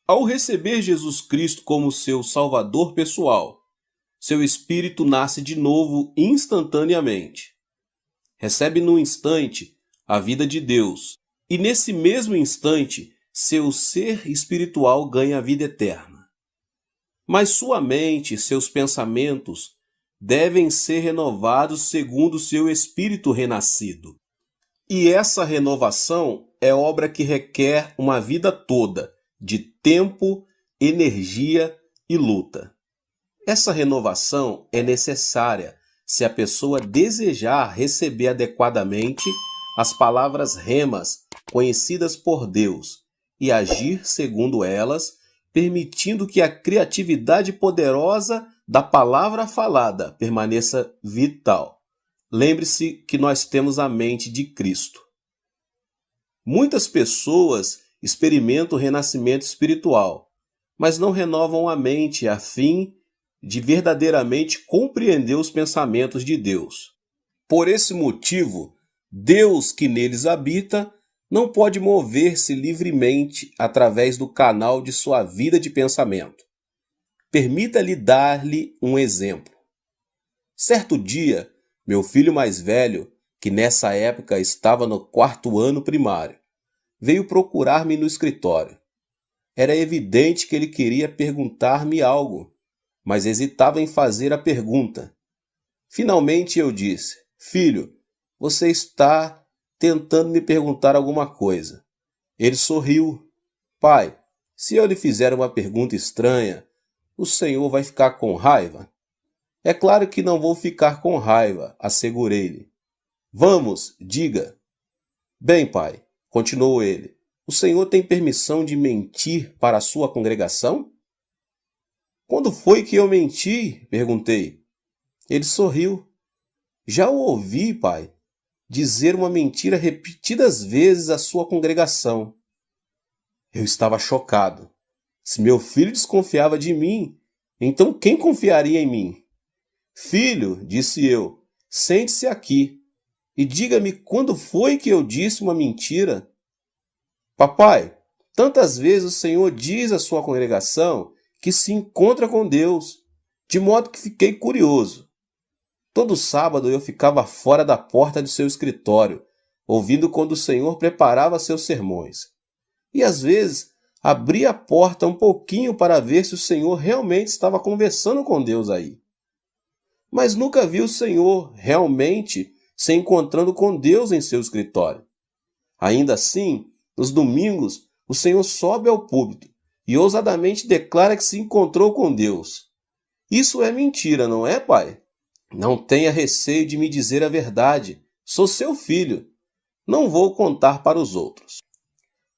Ao receber Jesus Cristo como seu Salvador pessoal, seu espírito nasce de novo instantaneamente. Recebe no instante a vida de Deus, e nesse mesmo instante, seu ser espiritual ganha a vida eterna. Mas sua mente e seus pensamentos devem ser renovados segundo seu espírito renascido. E essa renovação é obra que requer uma vida toda de tempo, energia e luta. Essa renovação é necessária se a pessoa desejar receber adequadamente as palavras remas conhecidas por Deus e agir segundo elas, permitindo que a criatividade poderosa da palavra falada permaneça vital. Lembre-se que nós temos a mente de Cristo. Muitas pessoas experimentam o renascimento espiritual, mas não renovam a mente a fim de verdadeiramente compreender os pensamentos de Deus. Por esse motivo, Deus que neles habita não pode mover-se livremente através do canal de sua vida de pensamento. Permita-lhe dar-lhe um exemplo. Certo dia, meu filho mais velho, que nessa época estava no 4º ano primário, veio procurar-me no escritório. Era evidente que ele queria perguntar-me algo, mas hesitava em fazer a pergunta. Finalmente eu disse: "Filho, você está tentando me perguntar alguma coisa." Ele sorriu. "Pai, se eu lhe fizer uma pergunta estranha, o senhor vai ficar com raiva?" "É claro que não vou ficar com raiva", assegurei-lhe. "Vamos, diga." "Bem, pai", continuou ele, "o senhor tem permissão de mentir para a sua congregação?" "Quando foi que eu menti?" perguntei. Ele sorriu. "Já o ouvi, pai, dizer uma mentira repetidas vezes à sua congregação." Eu estava chocado. Se meu filho desconfiava de mim, então quem confiaria em mim? "Filho", disse eu, "sente-se aqui e diga-me quando foi que eu disse uma mentira." "Papai, tantas vezes o senhor diz à sua congregação que se encontra com Deus, de modo que fiquei curioso. Todo sábado eu ficava fora da porta de seu escritório, ouvindo quando o senhor preparava seus sermões. E às vezes abria a porta um pouquinho para ver se o senhor realmente estava conversando com Deus aí. Mas nunca vi o senhor realmente se encontrando com Deus em seu escritório. Ainda assim, nos domingos, o senhor sobe ao púlpito e ousadamente declara que se encontrou com Deus. Isso é mentira, não é, pai? Não tenha receio de me dizer a verdade. Sou seu filho. Não vou contar para os outros."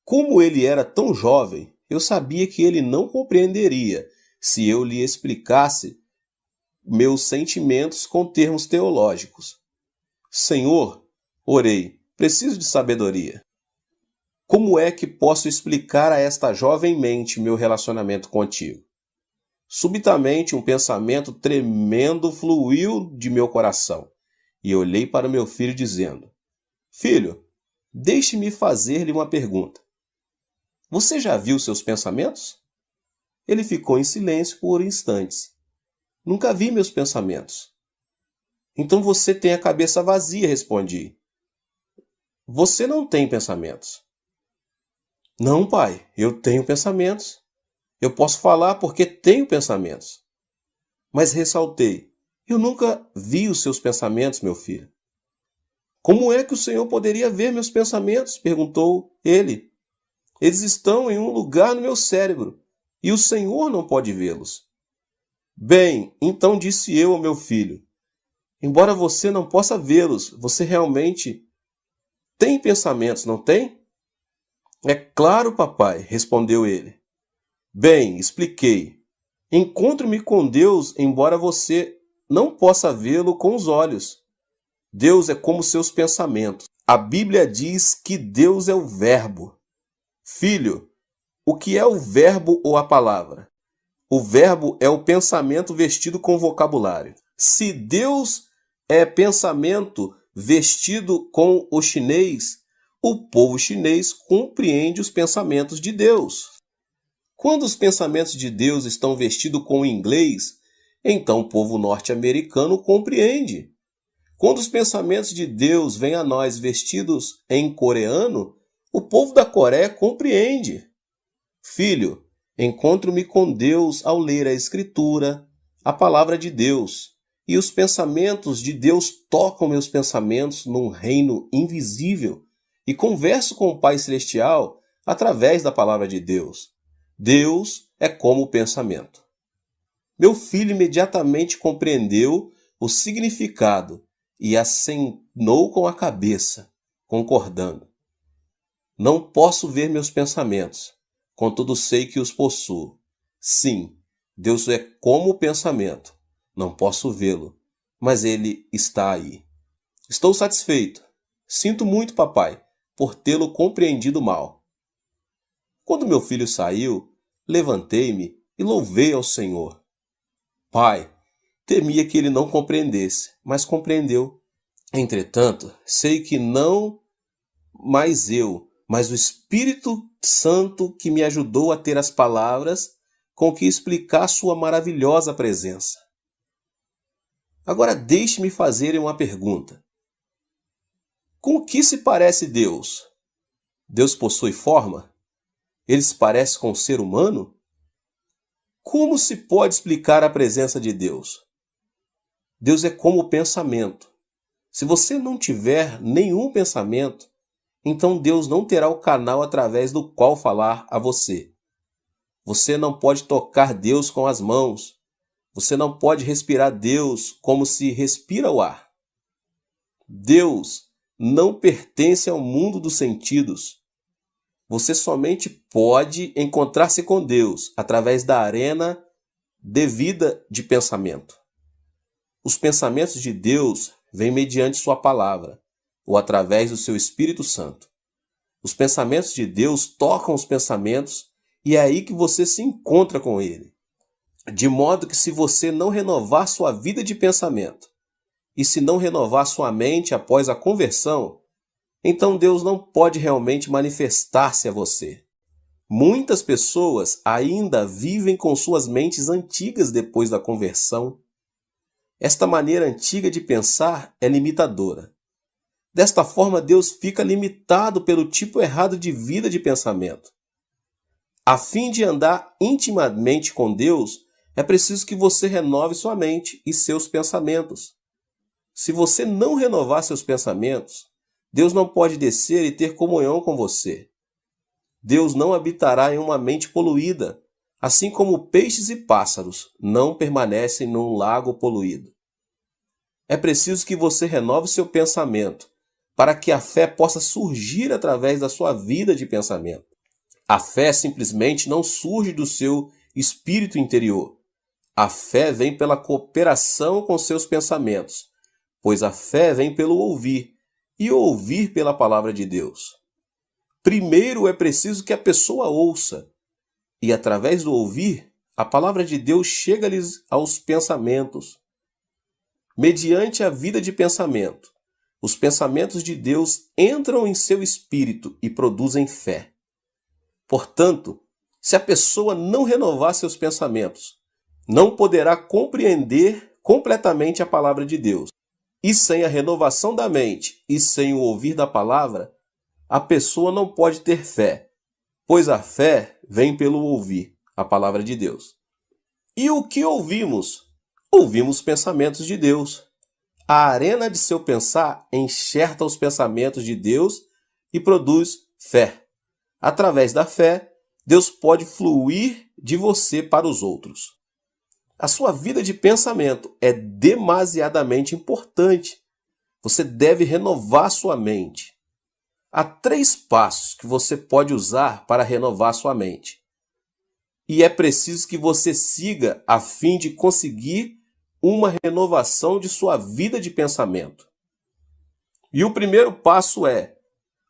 Como ele era tão jovem, eu sabia que ele não compreenderia se eu lhe explicasse meus sentimentos com termos teológicos. "Senhor", orei, "preciso de sabedoria. Como é que posso explicar a esta jovem mente meu relacionamento contigo?" Subitamente um pensamento tremendo fluiu de meu coração e olhei para meu filho dizendo: "Filho, deixe-me fazer-lhe uma pergunta. Você já viu seus pensamentos?" Ele ficou em silêncio por instantes. "Nunca vi meus pensamentos." "Então você tem a cabeça vazia", respondi. "Você não tem pensamentos." "Não, pai, eu tenho pensamentos. Eu posso falar porque tenho pensamentos." Mas ressaltei: "Eu nunca vi os seus pensamentos, meu filho." "Como é que o senhor poderia ver meus pensamentos?" perguntou ele. "Eles estão em um lugar no meu cérebro e o senhor não pode vê-los." "Bem, então disse eu ao meu filho: embora você não possa vê-los, você realmente tem pensamentos, não tem?" "É claro, papai", respondeu ele. "Bem", expliquei, "encontro-me com Deus embora você não possa vê-lo com os olhos. Deus é como seus pensamentos. A Bíblia diz que Deus é o Verbo." "Filho, o que é o verbo ou a palavra?" "O verbo é o pensamento vestido com vocabulário." Se Deus é pensamento vestido com o chinês, o povo chinês compreende os pensamentos de Deus. Quando os pensamentos de Deus estão vestidos com o inglês, então o povo norte-americano compreende. Quando os pensamentos de Deus vêm a nós vestidos em coreano, o povo da Coreia compreende. Filho, encontro-me com Deus ao ler a Escritura, a palavra de Deus, e os pensamentos de Deus tocam meus pensamentos num reino invisível e converso com o Pai Celestial através da palavra de Deus. Deus é como o pensamento. Meu filho imediatamente compreendeu o significado e acenou com a cabeça, concordando. Não posso ver meus pensamentos, contudo sei que os possuo. Sim, Deus é como o pensamento. Não posso vê-lo, mas ele está aí. Estou satisfeito. Sinto muito, papai, por tê-lo compreendido mal. Quando meu filho saiu, levantei-me e louvei ao Senhor. Pai, temia que ele não compreendesse, mas compreendeu. Entretanto, sei que não mais eu, mas o Espírito Santo que me ajudou a ter as palavras com que explicar sua maravilhosa presença. Agora deixe-me fazer uma pergunta. Com o que se parece Deus? Deus possui forma? Ele se parece com o ser humano? Como se pode explicar a presença de Deus? Deus é como o pensamento. Se você não tiver nenhum pensamento, então Deus não terá o canal através do qual falar a você. Você não pode tocar Deus com as mãos. Você não pode respirar Deus como se respira o ar. Deus não pertence ao mundo dos sentidos. Você somente pode encontrar-se com Deus através da arena devida de pensamento. Os pensamentos de Deus vêm mediante sua palavra, ou através do seu Espírito Santo. Os pensamentos de Deus tocam os pensamentos e é aí que você se encontra com ele. De modo que se você não renovar sua vida de pensamento e se não renovar sua mente após a conversão, então Deus não pode realmente manifestar-se a você. Muitas pessoas ainda vivem com suas mentes antigas depois da conversão. Esta maneira antiga de pensar é limitadora. Desta forma, Deus fica limitado pelo tipo errado de vida de pensamento. A fim de andar intimamente com Deus, é preciso que você renove sua mente e seus pensamentos. Se você não renovar seus pensamentos, Deus não pode descer e ter comunhão com você. Deus não habitará em uma mente poluída, assim como peixes e pássaros não permanecem num lago poluído. É preciso que você renove seu pensamento, para que a fé possa surgir através da sua vida de pensamento. A fé simplesmente não surge do seu espírito interior. A fé vem pela cooperação com seus pensamentos, pois a fé vem pelo ouvir, e ouvir pela palavra de Deus. Primeiro é preciso que a pessoa ouça, e através do ouvir, a palavra de Deus chega-lhes aos pensamentos. Mediante a vida de pensamento, os pensamentos de Deus entram em seu espírito e produzem fé. Portanto, se a pessoa não renovar seus pensamentos, não poderá compreender completamente a palavra de Deus. E sem a renovação da mente e sem o ouvir da palavra, a pessoa não pode ter fé, pois a fé vem pelo ouvir a palavra de Deus. E o que ouvimos? Ouvimos os pensamentos de Deus. A arena de seu pensar enxerta os pensamentos de Deus e produz fé. Através da fé, Deus pode fluir de você para os outros. A sua vida de pensamento é demasiadamente importante. Você deve renovar sua mente. Há 3 passos que você pode usar para renovar sua mente. E é preciso que você siga a fim de conseguir uma renovação de sua vida de pensamento. E o primeiro passo é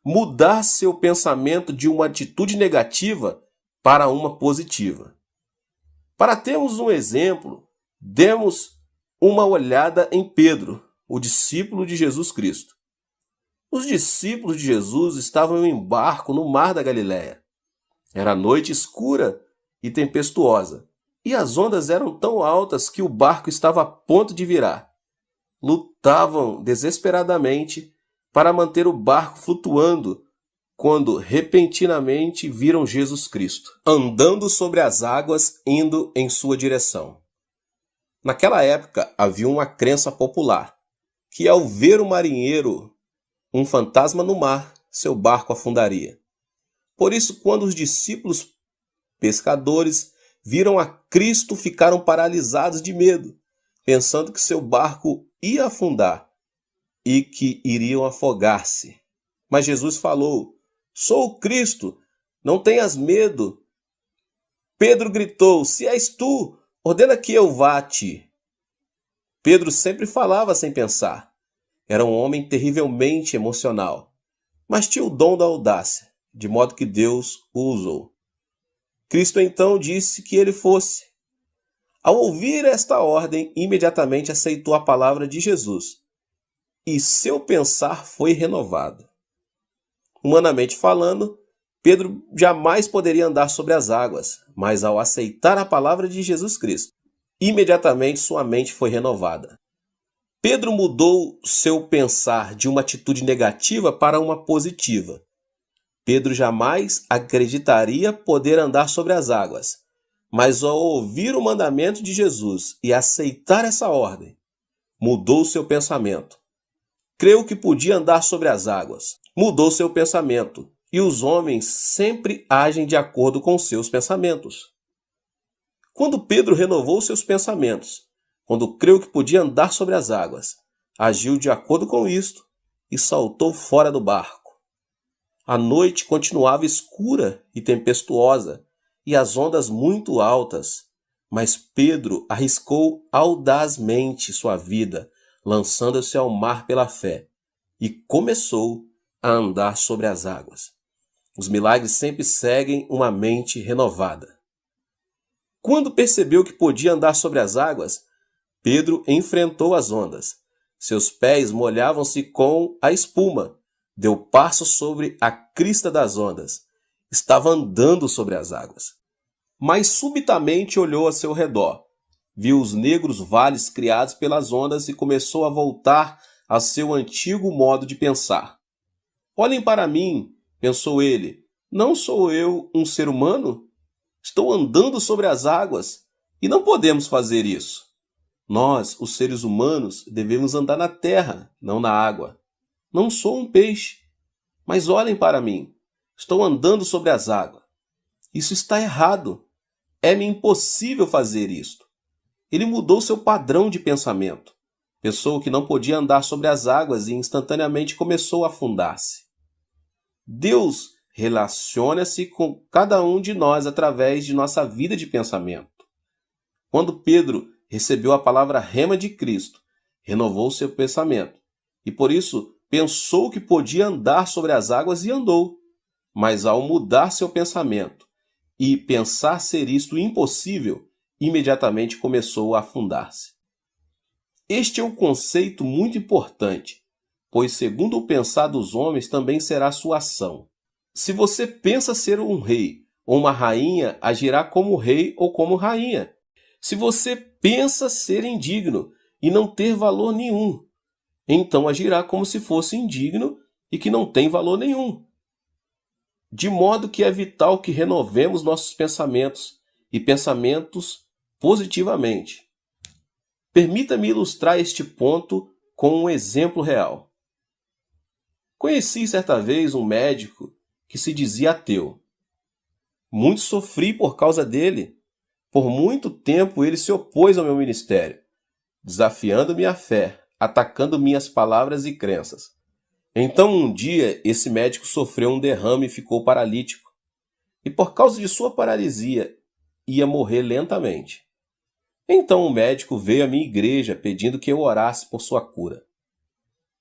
mudar seu pensamento de uma atitude negativa para uma positiva. Para termos um exemplo, demos uma olhada em Pedro, o discípulo de Jesus Cristo. Os discípulos de Jesus estavam em barco no mar da Galileia. Era noite escura e tempestuosa, e as ondas eram tão altas que o barco estava a ponto de virar. Lutavam desesperadamente para manter o barco flutuando, quando repentinamente viram Jesus Cristo, andando sobre as águas, indo em sua direção. Naquela época havia uma crença popular, que ao ver o marinheiro, um fantasma no mar, seu barco afundaria. Por isso, quando os discípulos pescadores viram a Cristo, ficaram paralisados de medo, pensando que seu barco ia afundar e que iriam afogar-se. Mas Jesus falou: "Sou o Cristo, não tenhas medo." Pedro gritou: "Se és tu, ordena que eu vá a ti." Pedro sempre falava sem pensar. Era um homem terrivelmente emocional, mas tinha o dom da audácia, de modo que Deus o usou. Cristo então disse que ele fosse. Ao ouvir esta ordem, imediatamente aceitou a palavra de Jesus, e seu pensar foi renovado. Humanamente falando, Pedro jamais poderia andar sobre as águas, mas ao aceitar a palavra de Jesus Cristo, imediatamente sua mente foi renovada. Pedro mudou seu pensar de uma atitude negativa para uma positiva. Pedro jamais acreditaria poder andar sobre as águas, mas ao ouvir o mandamento de Jesus e aceitar essa ordem, mudou seu pensamento. Creu que podia andar sobre as águas, mudou seu pensamento, e os homens sempre agem de acordo com seus pensamentos. Quando Pedro renovou seus pensamentos, quando creu que podia andar sobre as águas, agiu de acordo com isto e saltou fora do barco. A noite continuava escura e tempestuosa e as ondas muito altas, mas Pedro arriscou audazmente sua vida, lançando-se ao mar pela fé, e começou a andar sobre as águas. Os milagres sempre seguem uma mente renovada. Quando percebeu que podia andar sobre as águas, Pedro enfrentou as ondas. Seus pés molhavam-se com a espuma. Deu passo sobre a crista das ondas. Estava andando sobre as águas. Mas subitamente olhou a seu redor. Viu os negros vales criados pelas ondas e começou a voltar a seu antigo modo de pensar. "Olhem para mim", pensou ele. "Não sou eu um ser humano? Estou andando sobre as águas e não podemos fazer isso. Nós, os seres humanos, devemos andar na terra, não na água. Não sou um peixe, mas olhem para mim. Estou andando sobre as águas. Isso está errado. É-me impossível fazer isto." Ele mudou seu padrão de pensamento. Pensou que não podia andar sobre as águas e instantaneamente começou a afundar-se. Deus relaciona-se com cada um de nós através de nossa vida de pensamento. Quando Pedro recebeu a palavra rema de Cristo, renovou seu pensamento e por isso pensou que podia andar sobre as águas e andou. Mas ao mudar seu pensamento e pensar ser isto impossível, imediatamente começou a afundar-se. Este é um conceito muito importante, pois segundo o pensar dos homens também será sua ação. Se você pensa ser um rei ou uma rainha, agirá como rei ou como rainha. Se você pensa ser indigno e não ter valor nenhum, então agirá como se fosse indigno e que não tem valor nenhum. De modo que é vital que renovemos nossos pensamentos e pensamentos positivamente. Permita-me ilustrar este ponto com um exemplo real. Conheci certa vez um médico que se dizia ateu. Muito sofri por causa dele. Por muito tempo ele se opôs ao meu ministério, desafiando minha fé, atacando minhas palavras e crenças. Então um dia esse médico sofreu um derrame e ficou paralítico. E por causa de sua paralisia, ia morrer lentamente. Então o médico veio à minha igreja pedindo que eu orasse por sua cura.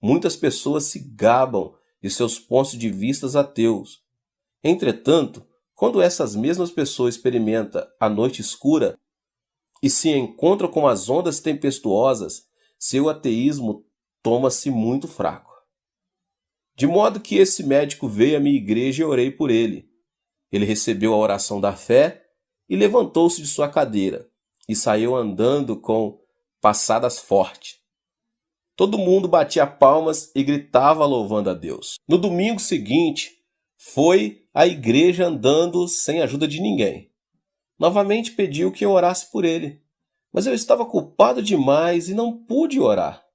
Muitas pessoas se gabam de seus pontos de vista ateus. Entretanto, quando essas mesmas pessoas experimentam a noite escura, e se encontra com as ondas tempestuosas, seu ateísmo toma-se muito fraco. De modo que esse médico veio à minha igreja e orei por ele. Ele recebeu a oração da fé e levantou-se de sua cadeira e saiu andando com passadas fortes. Todo mundo batia palmas e gritava louvando a Deus. No domingo seguinte, foi à igreja andando sem ajuda de ninguém. Novamente pediu que eu orasse por ele, mas eu estava culpado demais e não pude orar.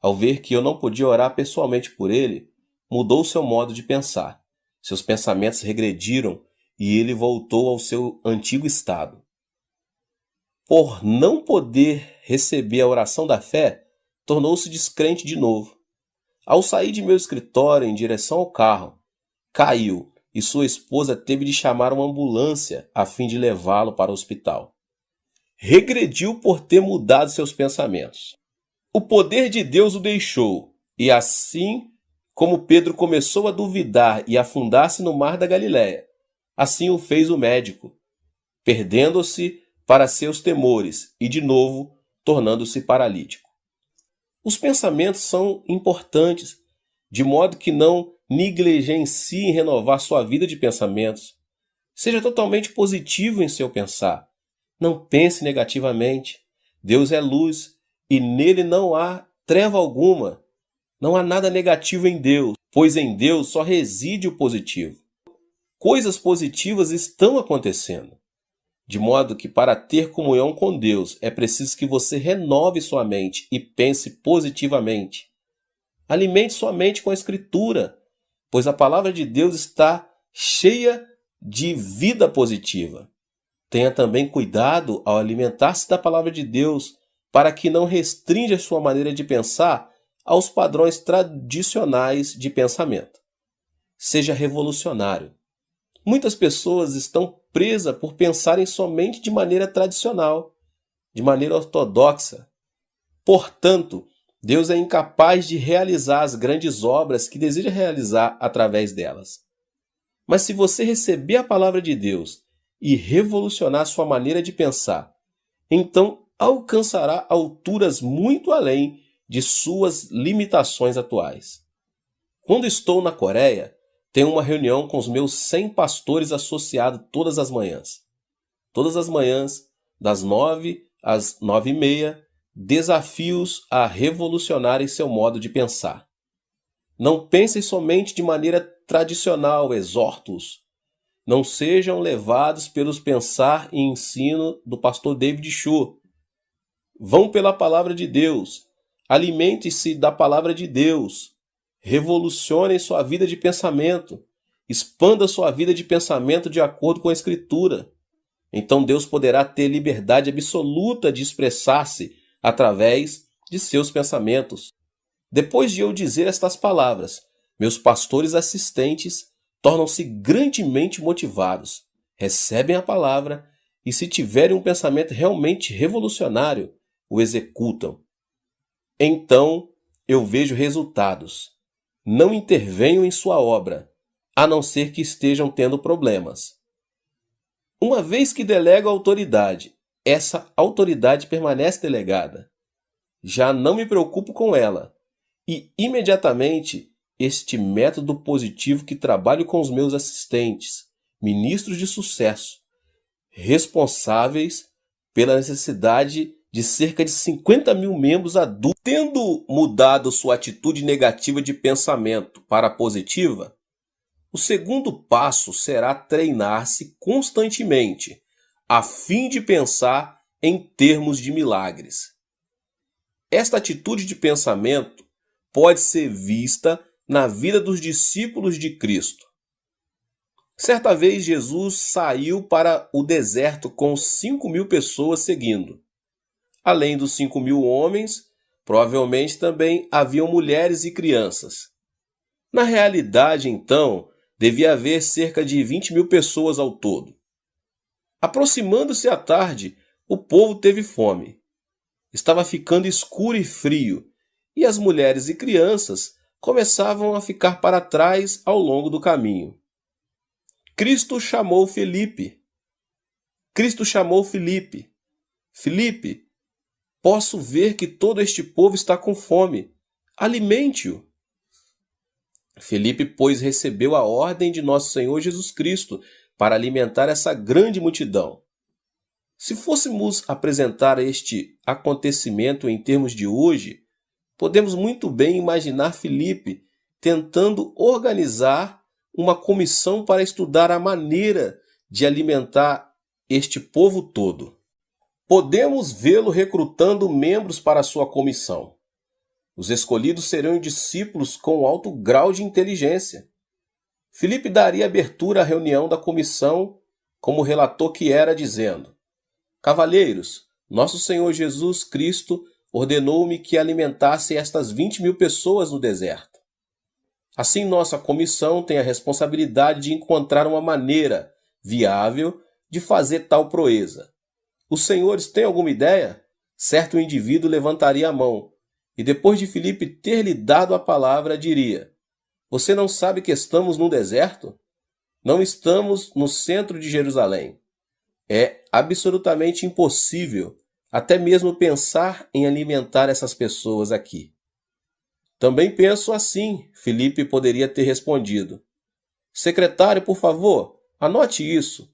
Ao ver que eu não podia orar pessoalmente por ele, mudou seu modo de pensar. Seus pensamentos regrediram e ele voltou ao seu antigo estado. Por não poder receber a oração da fé, tornou-se descrente de novo. Ao sair de meu escritório em direção ao carro, caiu e sua esposa teve de chamar uma ambulância a fim de levá-lo para o hospital. Regrediu por ter mudado seus pensamentos. O poder de Deus o deixou, e assim como Pedro começou a duvidar e afundar-se no mar da Galileia, assim o fez o médico, perdendo-se para seus temores e de novo tornando-se paralítico. Os pensamentos são importantes, de modo que não negligencie em renovar sua vida de pensamentos. Seja totalmente positivo em seu pensar. Não pense negativamente. Deus é luz e nele não há treva alguma. Não há nada negativo em Deus, pois em Deus só reside o positivo. Coisas positivas estão acontecendo. De modo que para ter comunhão com Deus é preciso que você renove sua mente e pense positivamente. Alimente sua mente com a Escritura, pois a palavra de Deus está cheia de vida positiva. Tenha também cuidado ao alimentar-se da palavra de Deus para que não restrinja sua maneira de pensar aos padrões tradicionais de pensamento. Seja revolucionário. Muitas pessoas estão presas por pensarem somente de maneira tradicional, de maneira ortodoxa. Portanto, Deus é incapaz de realizar as grandes obras que deseja realizar através delas. Mas se você receber a palavra de Deus e revolucionar sua maneira de pensar, então alcançará alturas muito além de suas limitações atuais. Quando estou na Coreia, tenho uma reunião com os meus 100 pastores associados todas as manhãs. Todas as manhãs, das 9 às 9h30, desafios a revolucionarem seu modo de pensar. Não pensem somente de maneira tradicional, exortos. Não sejam levados pelos pensar e ensino do pastor David Cho. Vão pela palavra de Deus. Alimente-se da palavra de Deus. Revolucione sua vida de pensamento. Expanda sua vida de pensamento de acordo com a Escritura. Então Deus poderá ter liberdade absoluta de expressar-se através de seus pensamentos. Depois de eu dizer estas palavras, meus pastores assistentes tornam-se grandemente motivados, recebem a palavra e, se tiverem um pensamento realmente revolucionário, o executam. Então eu vejo resultados. Não intervenho em sua obra, a não ser que estejam tendo problemas. Uma vez que delego a autoridade, essa autoridade permanece delegada. Já não me preocupo com ela. E, imediatamente, este método positivo que trabalho com os meus assistentes, ministros de sucesso, responsáveis pela necessidade de cerca de 50 mil membros adultos, tendo mudado sua atitude negativa de pensamento para a positiva, o segundo passo será treinar-se constantemente, a fim de pensar em termos de milagres. Esta atitude de pensamento pode ser vista na vida dos discípulos de Cristo. Certa vez Jesus saiu para o deserto com 5.000 pessoas seguindo. Além dos 5.000 homens, provavelmente também haviam mulheres e crianças. Na realidade, então, devia haver cerca de 20.000 pessoas ao todo. Aproximando-se a tarde, o povo teve fome. Estava ficando escuro e frio, e as mulheres e crianças começavam a ficar para trás ao longo do caminho. Cristo chamou Filipe. Filipe, posso ver que todo este povo está com fome. Alimente-o. Filipe, pois, recebeu a ordem de nosso Senhor Jesus Cristo para alimentar essa grande multidão. Se fôssemos apresentar este acontecimento em termos de hoje, podemos muito bem imaginar Filipe tentando organizar uma comissão para estudar a maneira de alimentar este povo todo. Podemos vê-lo recrutando membros para sua comissão. Os escolhidos serão discípulos com alto grau de inteligência. Filipe daria abertura à reunião da comissão como relator que era, dizendo: Cavalheiros, nosso Senhor Jesus Cristo ordenou-me que alimentasse estas 20.000 pessoas no deserto. Assim, nossa comissão tem a responsabilidade de encontrar uma maneira viável de fazer tal proeza. Os senhores têm alguma ideia? Certo indivíduo levantaria a mão, e depois de Filipe ter lhe dado a palavra, diria: Você não sabe que estamos num deserto? Não estamos no centro de Jerusalém. É absolutamente impossível até mesmo pensar em alimentar essas pessoas aqui. Também penso assim, Filipe poderia ter respondido. Secretário, por favor, anote isso.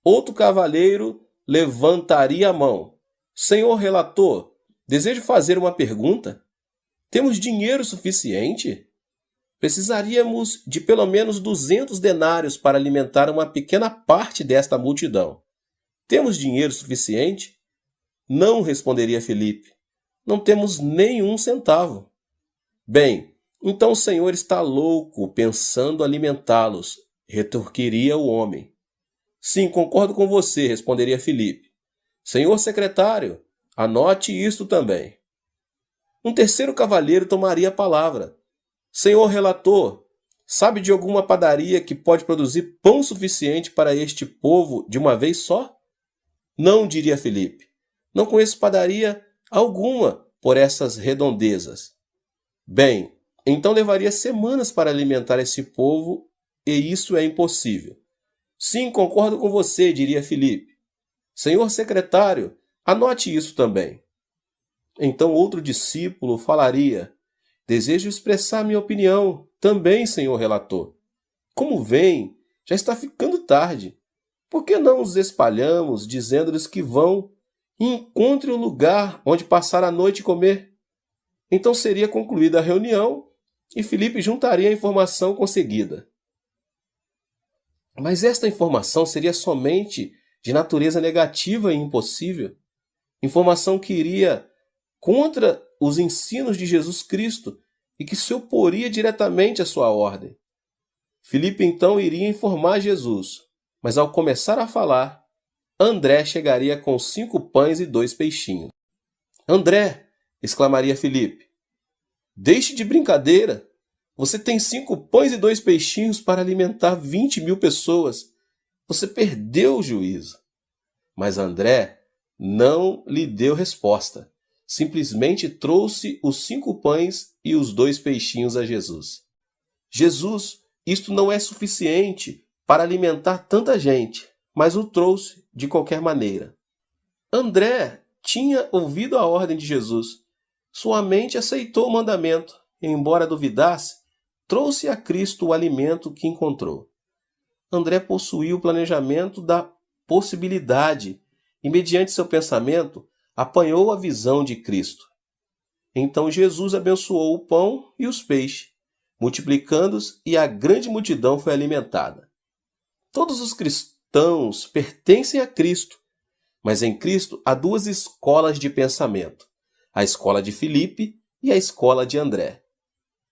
Outro cavalheiro levantaria a mão. Senhor relator, desejo fazer uma pergunta. Temos dinheiro suficiente? Precisaríamos de pelo menos 200 denários para alimentar uma pequena parte desta multidão. Temos dinheiro suficiente? Não, responderia Filipe. Não temos nenhum centavo. Bem, então o Senhor está louco pensando alimentá-los, retorquiria o homem. Sim, concordo com você, responderia Filipe. Senhor secretário, anote isto também. Um terceiro cavalheiro tomaria a palavra. Senhor relator, sabe de alguma padaria que pode produzir pão suficiente para este povo de uma vez só? Não, diria Filipe. Não conheço padaria alguma por essas redondezas. Bem, então levaria semanas para alimentar esse povo e isso é impossível. Sim, concordo com você, diria Filipe. Senhor secretário, anote isso também. Então outro discípulo falaria: Desejo expressar minha opinião também, senhor relator. Como vem, já está ficando tarde. Por que não os espalhamos, dizendo-lhes que vão e encontrem um lugar onde passar a noite e comer? Então seria concluída a reunião e Filipe juntaria a informação conseguida. Mas esta informação seria somente de natureza negativa e impossível. Informação que iria contra os ensinos de Jesus Cristo e que se oporia diretamente à sua ordem. Filipe então iria informar Jesus, mas ao começar a falar, André chegaria com 5 pães e 2 peixinhos. André, exclamaria Filipe, deixe de brincadeira. Você tem 5 pães e 2 peixinhos para alimentar 20.000 pessoas. Você perdeu o juízo. Mas André não lhe deu resposta. Simplesmente trouxe os 5 pães e os 2 peixinhos a Jesus. Jesus, isto não é suficiente para alimentar tanta gente, mas o trouxe de qualquer maneira. André tinha ouvido a ordem de Jesus. Sua mente aceitou o mandamento e, embora duvidasse, trouxe a Cristo o alimento que encontrou. André possuía o planejamento da possibilidade e, mediante seu pensamento, apanhou a visão de Cristo. Então Jesus abençoou o pão e os peixes, multiplicando-os, e a grande multidão foi alimentada. Todos os cristãos pertencem a Cristo, mas em Cristo há 2 escolas de pensamento, a escola de Filipe e a escola de André.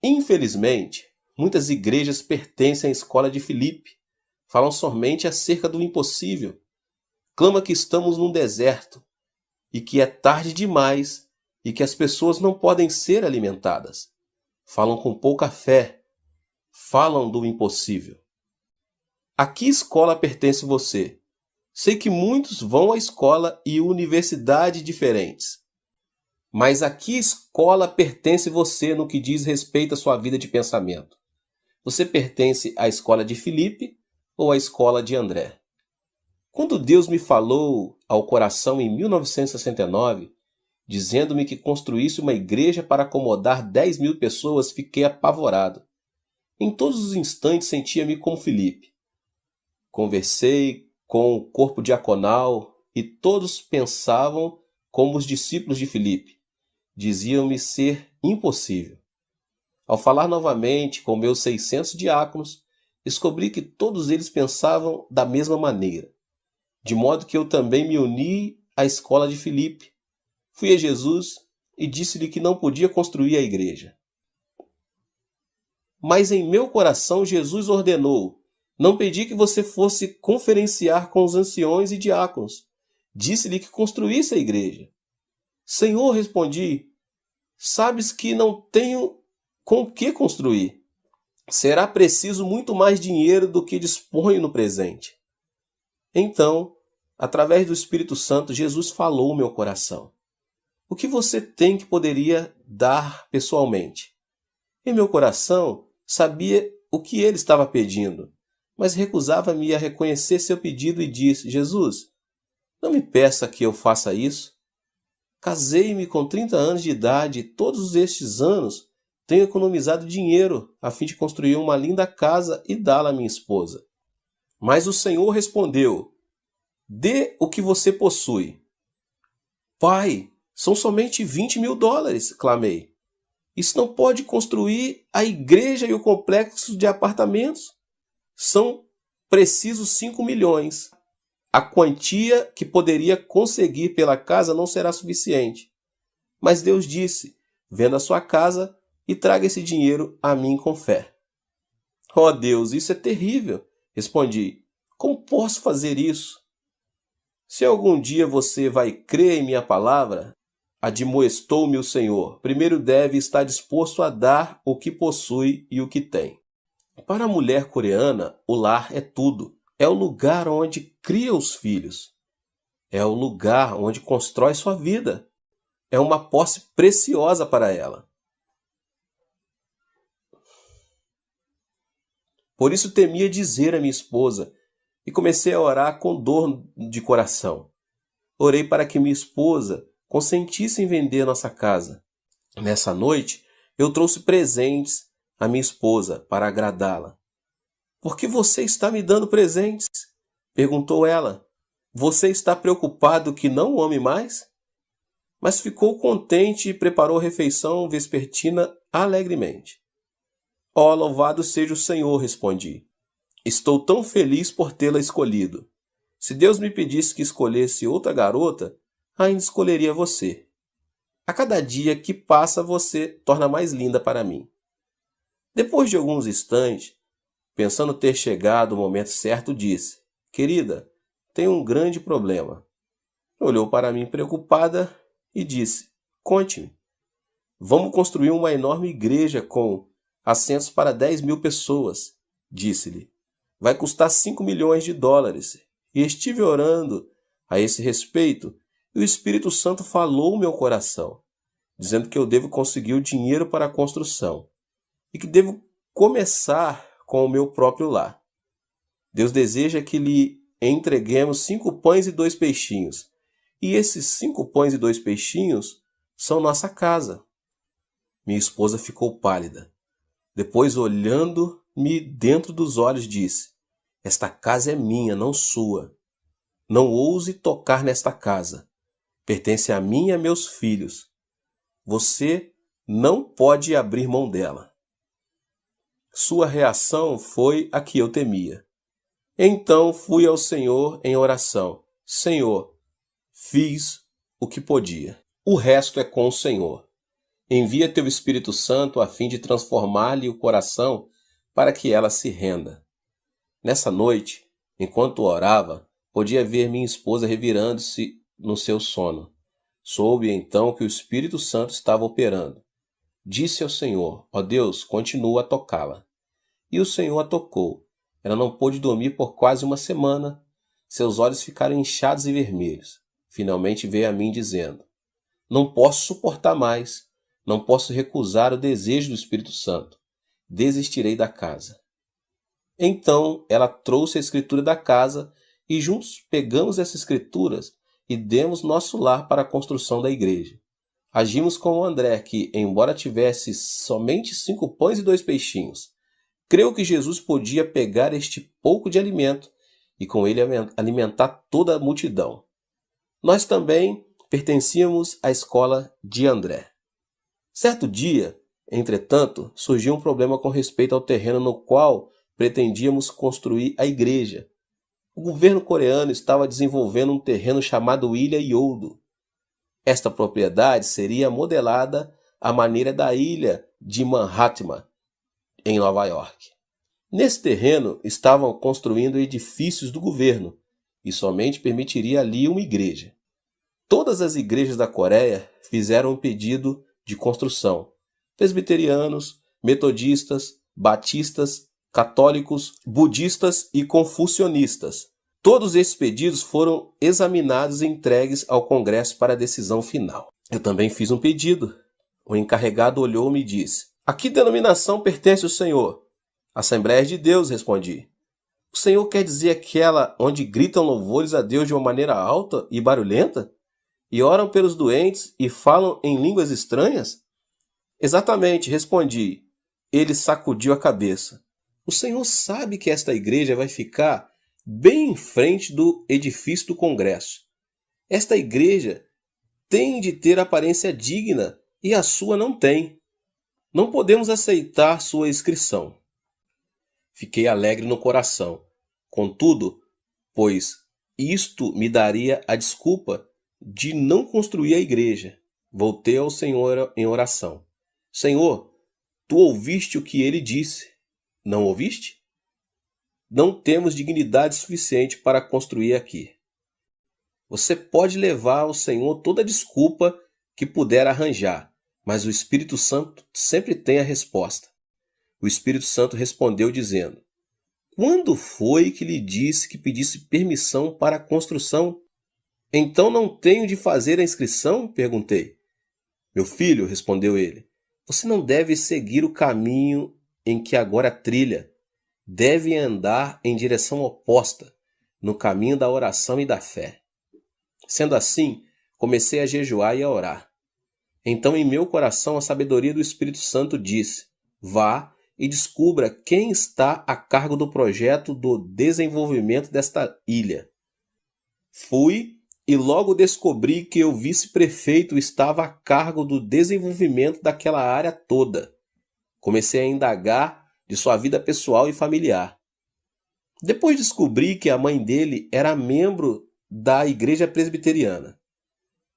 Infelizmente, muitas igrejas pertencem à escola de Filipe, falam somente acerca do impossível, clama que estamos num deserto e que é tarde demais e que as pessoas não podem ser alimentadas. Falam com pouca fé, falam do impossível. A que escola pertence você? Sei que muitos vão à escola e universidade diferentes. Mas a que escola pertence você no que diz respeito à sua vida de pensamento? Você pertence à escola de Filipe ou à escola de André? Quando Deus me falou ao coração em 1969, dizendo-me que construísse uma igreja para acomodar 10.000 pessoas, fiquei apavorado. Em todos os instantes sentia-me como Filipe. Conversei com o corpo diaconal e todos pensavam como os discípulos de Filipe. Diziam-me ser impossível. Ao falar novamente com meus 600 diáconos, descobri que todos eles pensavam da mesma maneira. De modo que eu também me uni à escola de Filipe. Fui a Jesus e disse-lhe que não podia construir a igreja. Mas em meu coração Jesus ordenou: não pedi que você fosse conferenciar com os anciões e diáconos. Disse-lhe que construísse a igreja. Senhor, respondi, sabes que não tenho com o que construir. Será preciso muito mais dinheiro do que disponho no presente. Então, através do Espírito Santo, Jesus falou ao meu coração. O que você tem que poderia dar pessoalmente? Em meu coração, sabia o que ele estava pedindo, mas recusava-me a reconhecer seu pedido e disse: Jesus, não me peça que eu faça isso. Casei-me com 30 anos de idade e todos estes anos tenho economizado dinheiro a fim de construir uma linda casa e dá-la à minha esposa. Mas o Senhor respondeu: dê o que você possui. Pai, são somente $20.000, clamei. Isso não pode construir a igreja e o complexo de apartamentos. São precisos 5 milhões. A quantia que poderia conseguir pela casa não será suficiente. Mas Deus disse: venda a sua casa e traga esse dinheiro a mim com fé. Oh Deus, isso é terrível, respondi. Como posso fazer isso? Se algum dia você vai crer em minha palavra, admoestou-me o Senhor, primeiro deve estar disposto a dar o que possui e o que tem. Para a mulher coreana, o lar é tudo. É o lugar onde cria os filhos. É o lugar onde constrói sua vida. É uma posse preciosa para ela. Por isso temia dizer a minha esposa e comecei a orar com dor de coração. Orei para que minha esposa consentisse em vender nossa casa. Nessa noite, eu trouxe presentes à minha esposa para agradá-la. Por que você está me dando presentes? Perguntou ela. Você está preocupado que não o ame mais? Mas ficou contente e preparou a refeição vespertina alegremente. Oh, louvado seja o Senhor, respondi. Estou tão feliz por tê-la escolhido. Se Deus me pedisse que escolhesse outra garota, ainda escolheria você. A cada dia que passa, você torna mais linda para mim. Depois de alguns instantes, pensando ter chegado o momento certo, disse: querida, tenho um grande problema. Olhou para mim preocupada e disse: conte-me. Vamos construir uma enorme igreja com assentos para 10.000 pessoas, disse-lhe. Vai custar $5 milhões. E estive orando a esse respeito e o Espírito Santo falou ao meu coração, dizendo que eu devo conseguir o dinheiro para a construção e que devo começar com o meu próprio lar. Deus deseja que lhe entreguemos 5 pães e 2 peixinhos. E esses 5 pães e 2 peixinhos são nossa casa. Minha esposa ficou pálida. Depois, olhando-me dentro dos olhos, disse: esta casa é minha, não sua. Não ouse tocar nesta casa. Pertence a mim e a meus filhos. Você não pode abrir mão dela. Sua reação foi a que eu temia. Então fui ao Senhor em oração. Senhor, fiz o que podia. O resto é com o Senhor. Envia teu Espírito Santo a fim de transformar-lhe o coração para que ela se renda. Nessa noite, enquanto orava, podia ver minha esposa revirando-se no seu sono. Soube então que o Espírito Santo estava operando. Disse ao Senhor: ó Deus, continua a tocá-la. E o Senhor a tocou. Ela não pôde dormir por quase uma semana. Seus olhos ficaram inchados e vermelhos. Finalmente veio a mim dizendo: não posso suportar mais. Não posso recusar o desejo do Espírito Santo. Desistirei da casa. Então ela trouxe a escritura da casa e juntos pegamos essas escrituras e demos nosso lar para a construção da igreja. Agimos como André, que, embora tivesse somente 5 pães e 2 peixinhos, creu que Jesus podia pegar este pouco de alimento e com ele alimentar toda a multidão. Nós também pertencíamos à escola de André. Certo dia, entretanto, surgiu um problema com respeito ao terreno no qual pretendíamos construir a igreja. O governo coreano estava desenvolvendo um terreno chamado Ilha Yeoudo. Esta propriedade seria modelada à maneira da ilha de Manhattan, em Nova York. Nesse terreno estavam construindo edifícios do governo e somente permitiria ali uma igreja. Todas as igrejas da Coreia fizeram um pedido de construção. Presbiterianos, metodistas, batistas, católicos, budistas e confucionistas. Todos esses pedidos foram examinados e entregues ao Congresso para a decisão final. Eu também fiz um pedido. O encarregado olhou-me e disse: "A que denominação pertence o senhor?" "Assembleia de Deus", respondi. "O senhor quer dizer aquela onde gritam louvores a Deus de uma maneira alta e barulhenta? E oram pelos doentes e falam em línguas estranhas?" "Exatamente", respondi. Ele sacudiu a cabeça. "O senhor sabe que esta igreja vai ficar bem em frente do edifício do Congresso. Esta igreja tem de ter aparência digna e a sua não tem. Não podemos aceitar sua inscrição." Fiquei alegre no coração. Contudo, pois isto me daria a desculpa de não construir a igreja, voltei ao Senhor em oração. "Senhor, tu ouviste o que ele disse. Não ouviste? Não temos dignidade suficiente para construir aqui. Você pode levar ao Senhor toda a desculpa que puder arranjar, mas o Espírito Santo sempre tem a resposta." O Espírito Santo respondeu dizendo: "Quando foi que lhe disse que pedisse permissão para a construção?" "Então não tenho de fazer a inscrição?" perguntei. "Meu filho", respondeu ele, "você não deve seguir o caminho em que agora trilha. Deve andar em direção oposta, no caminho da oração e da fé." Sendo assim, comecei a jejuar e a orar. Então em meu coração a sabedoria do Espírito Santo disse: "Vá e descubra quem está a cargo do projeto do desenvolvimento desta ilha." Fui e logo descobri que o vice-prefeito estava a cargo do desenvolvimento daquela área toda. Comecei a indagar de sua vida pessoal e familiar. Depois descobri que a mãe dele era membro da igreja presbiteriana.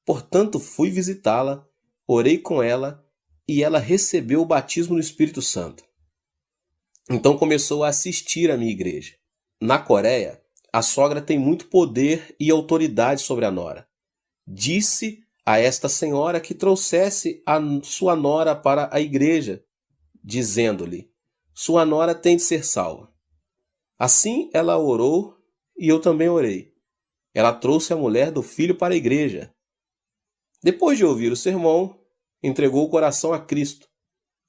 Portanto, fui visitá-la, orei com ela e ela recebeu o batismo no Espírito Santo. Então começou a assistir à minha igreja. Na Coreia, a sogra tem muito poder e autoridade sobre a nora. Disse a esta senhora que trouxesse a sua nora para a igreja, dizendo-lhe: "Sua nora tem de ser salva." Assim ela orou e eu também orei. Ela trouxe a mulher do filho para a igreja. Depois de ouvir o sermão, entregou o coração a Cristo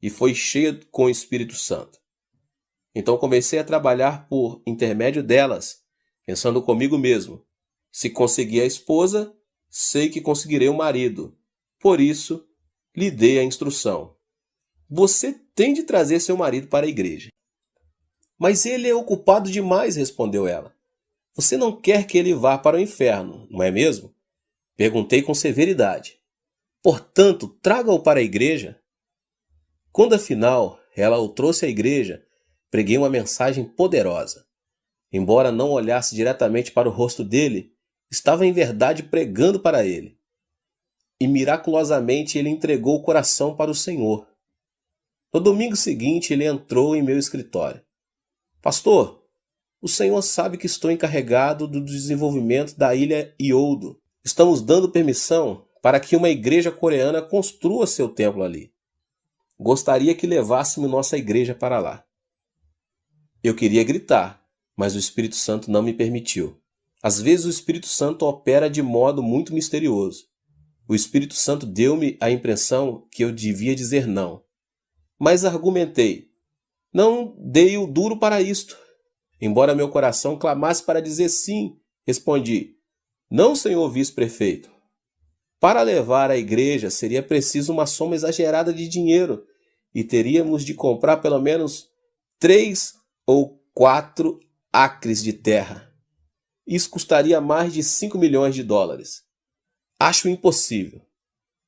e foi cheia com o Espírito Santo. Então comecei a trabalhar por intermédio delas, pensando comigo mesmo: se consegui a esposa, sei que conseguirei o marido. Por isso, lhe dei a instrução: "Você tem de trazer seu marido para a igreja." "Mas ele é ocupado demais", respondeu ela. "Você não quer que ele vá para o inferno, não é mesmo?" Perguntei com severidade. "Portanto, traga-o para a igreja." Quando afinal ela o trouxe à igreja, preguei uma mensagem poderosa. Embora não olhasse diretamente para o rosto dele, estava em verdade pregando para ele. E miraculosamente ele entregou o coração para o Senhor. No domingo seguinte ele entrou em meu escritório. "Pastor, o senhor sabe que estou encarregado do desenvolvimento da ilha Yeoudo. Estamos dando permissão para que uma igreja coreana construa seu templo ali. Gostaria que levássemos nossa igreja para lá." Eu queria gritar, mas o Espírito Santo não me permitiu. Às vezes o Espírito Santo opera de modo muito misterioso. O Espírito Santo deu-me a impressão que eu devia dizer não. Mas argumentei: "Não dei o duro para isto." Embora meu coração clamasse para dizer sim, Respondi: não, senhor vice-prefeito. Para levar a igreja seria preciso uma soma exagerada de dinheiro e teríamos de comprar pelo menos 3 ou 4 acres de terra. Isso custaria mais de 5 milhões de dólares. Acho impossível.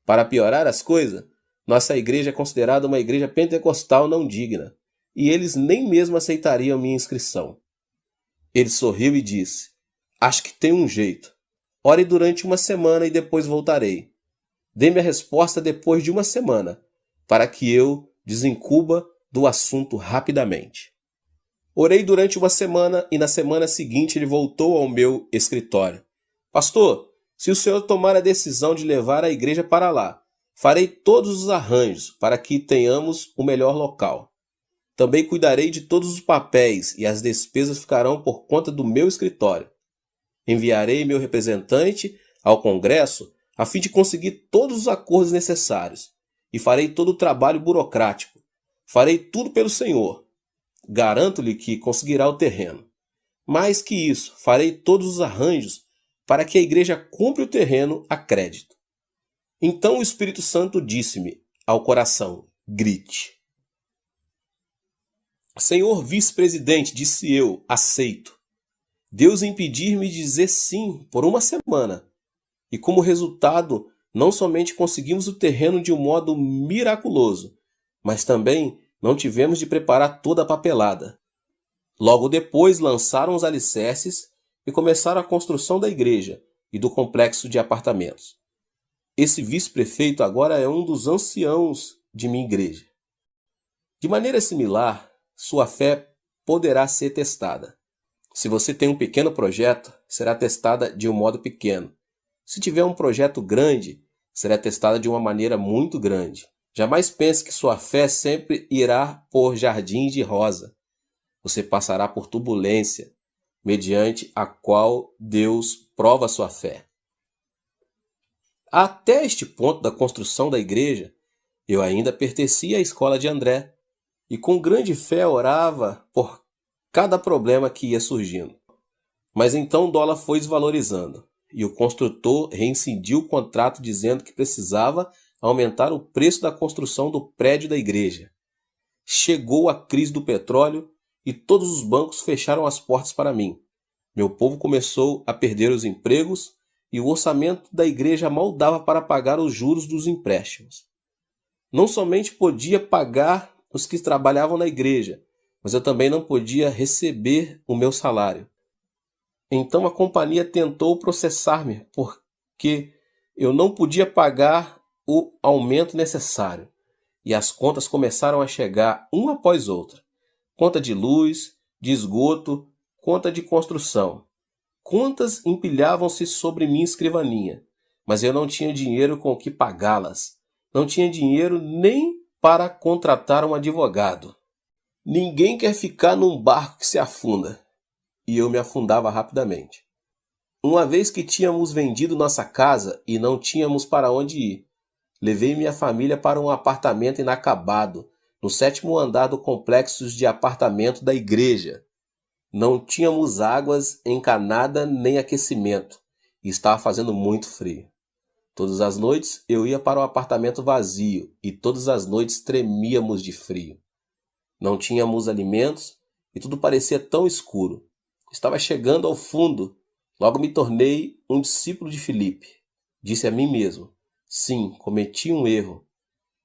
Para piorar as coisas, nossa igreja é considerada uma igreja pentecostal não digna, e eles nem mesmo aceitariam minha inscrição. Ele sorriu e disse: acho que tem um jeito. Ore durante uma semana e depois voltarei. Dê-me a resposta depois de uma semana, para que eu desincuba do assunto rapidamente. Orei durante uma semana e na semana seguinte ele voltou ao meu escritório. Pastor, se o senhor tomar a decisão de levar a igreja para lá, farei todos os arranjos para que tenhamos o melhor local. Também cuidarei de todos os papéis e as despesas ficarão por conta do meu escritório. Enviarei meu representante ao Congresso a fim de conseguir todos os acordos necessários e farei todo o trabalho burocrático. Farei tudo pelo Senhor. Garanto-lhe que conseguirá o terreno. Mais que isso, farei todos os arranjos para que a igreja compre o terreno a crédito. Então o Espírito Santo disse-me ao coração: grite. Senhor vice-presidente, disse eu, aceito. Deus impedir-me de dizer sim por uma semana. E como resultado, não somente conseguimos o terreno de um modo miraculoso, mas também não tivemos de preparar toda a papelada. Logo depois lançaram os alicerces e começaram a construção da igreja e do complexo de apartamentos. Esse vice-prefeito agora é um dos anciãos de minha igreja. De maneira similar, sua fé poderá ser testada. Se você tem um pequeno projeto, será testada de um modo pequeno. Se tiver um projeto grande, será testada de uma maneira muito grande. Jamais pense que sua fé sempre irá por jardins de rosa. Você passará por turbulência, mediante a qual Deus prova sua fé. Até este ponto da construção da igreja, eu ainda pertencia à escola de André, e com grande fé orava por cada problema que ia surgindo. Mas então o dólar foi desvalorizando, e o construtor reincidiu o contrato dizendo que precisava aumentar o preço da construção do prédio da igreja. Chegou a crise do petróleo e todos os bancos fecharam as portas para mim. Meu povo começou a perder os empregos e o orçamento da igreja mal dava para pagar os juros dos empréstimos. Não somente podia pagar os que trabalhavam na igreja, mas eu também não podia receber o meu salário. Então a companhia tentou processar-me porque eu não podia pagar o aumento necessário. E as contas começaram a chegar uma após outra. Conta de luz, de esgoto, conta de construção. Contas empilhavam-se sobre minha escrivaninha, mas eu não tinha dinheiro com o que pagá-las. Não tinha dinheiro nem para contratar um advogado. Ninguém quer ficar num barco que se afunda. E eu me afundava rapidamente. Uma vez que tínhamos vendido nossa casa e não tínhamos para onde ir, levei minha família para um apartamento inacabado, no 7º andar do complexo de apartamento da igreja. Não tínhamos águas encanada nem aquecimento, e estava fazendo muito frio. Todas as noites eu ia para o apartamento vazio, e todas as noites tremíamos de frio. Não tínhamos alimentos, e tudo parecia tão escuro. Estava chegando ao fundo, logo me tornei um discípulo de Filipe. Disse a mim mesmo: sim, cometi um erro.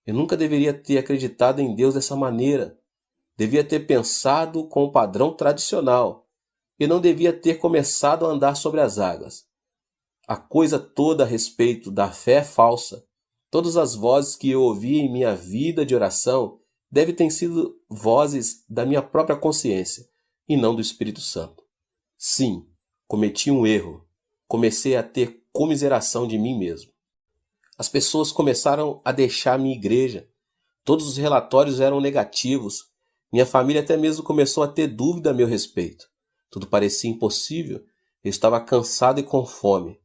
Eu nunca deveria ter acreditado em Deus dessa maneira. Devia ter pensado com o padrão tradicional. E não devia ter começado a andar sobre as águas. A coisa toda a respeito da fé é falsa. Todas as vozes que eu ouvi em minha vida de oração devem ter sido vozes da minha própria consciência e não do Espírito Santo. Sim, cometi um erro. Comecei a ter comiseração de mim mesmo. As pessoas começaram a deixar minha igreja. Todos os relatórios eram negativos. Minha família até mesmo começou a ter dúvida a meu respeito. Tudo parecia impossível. Eu estava cansado e com fome.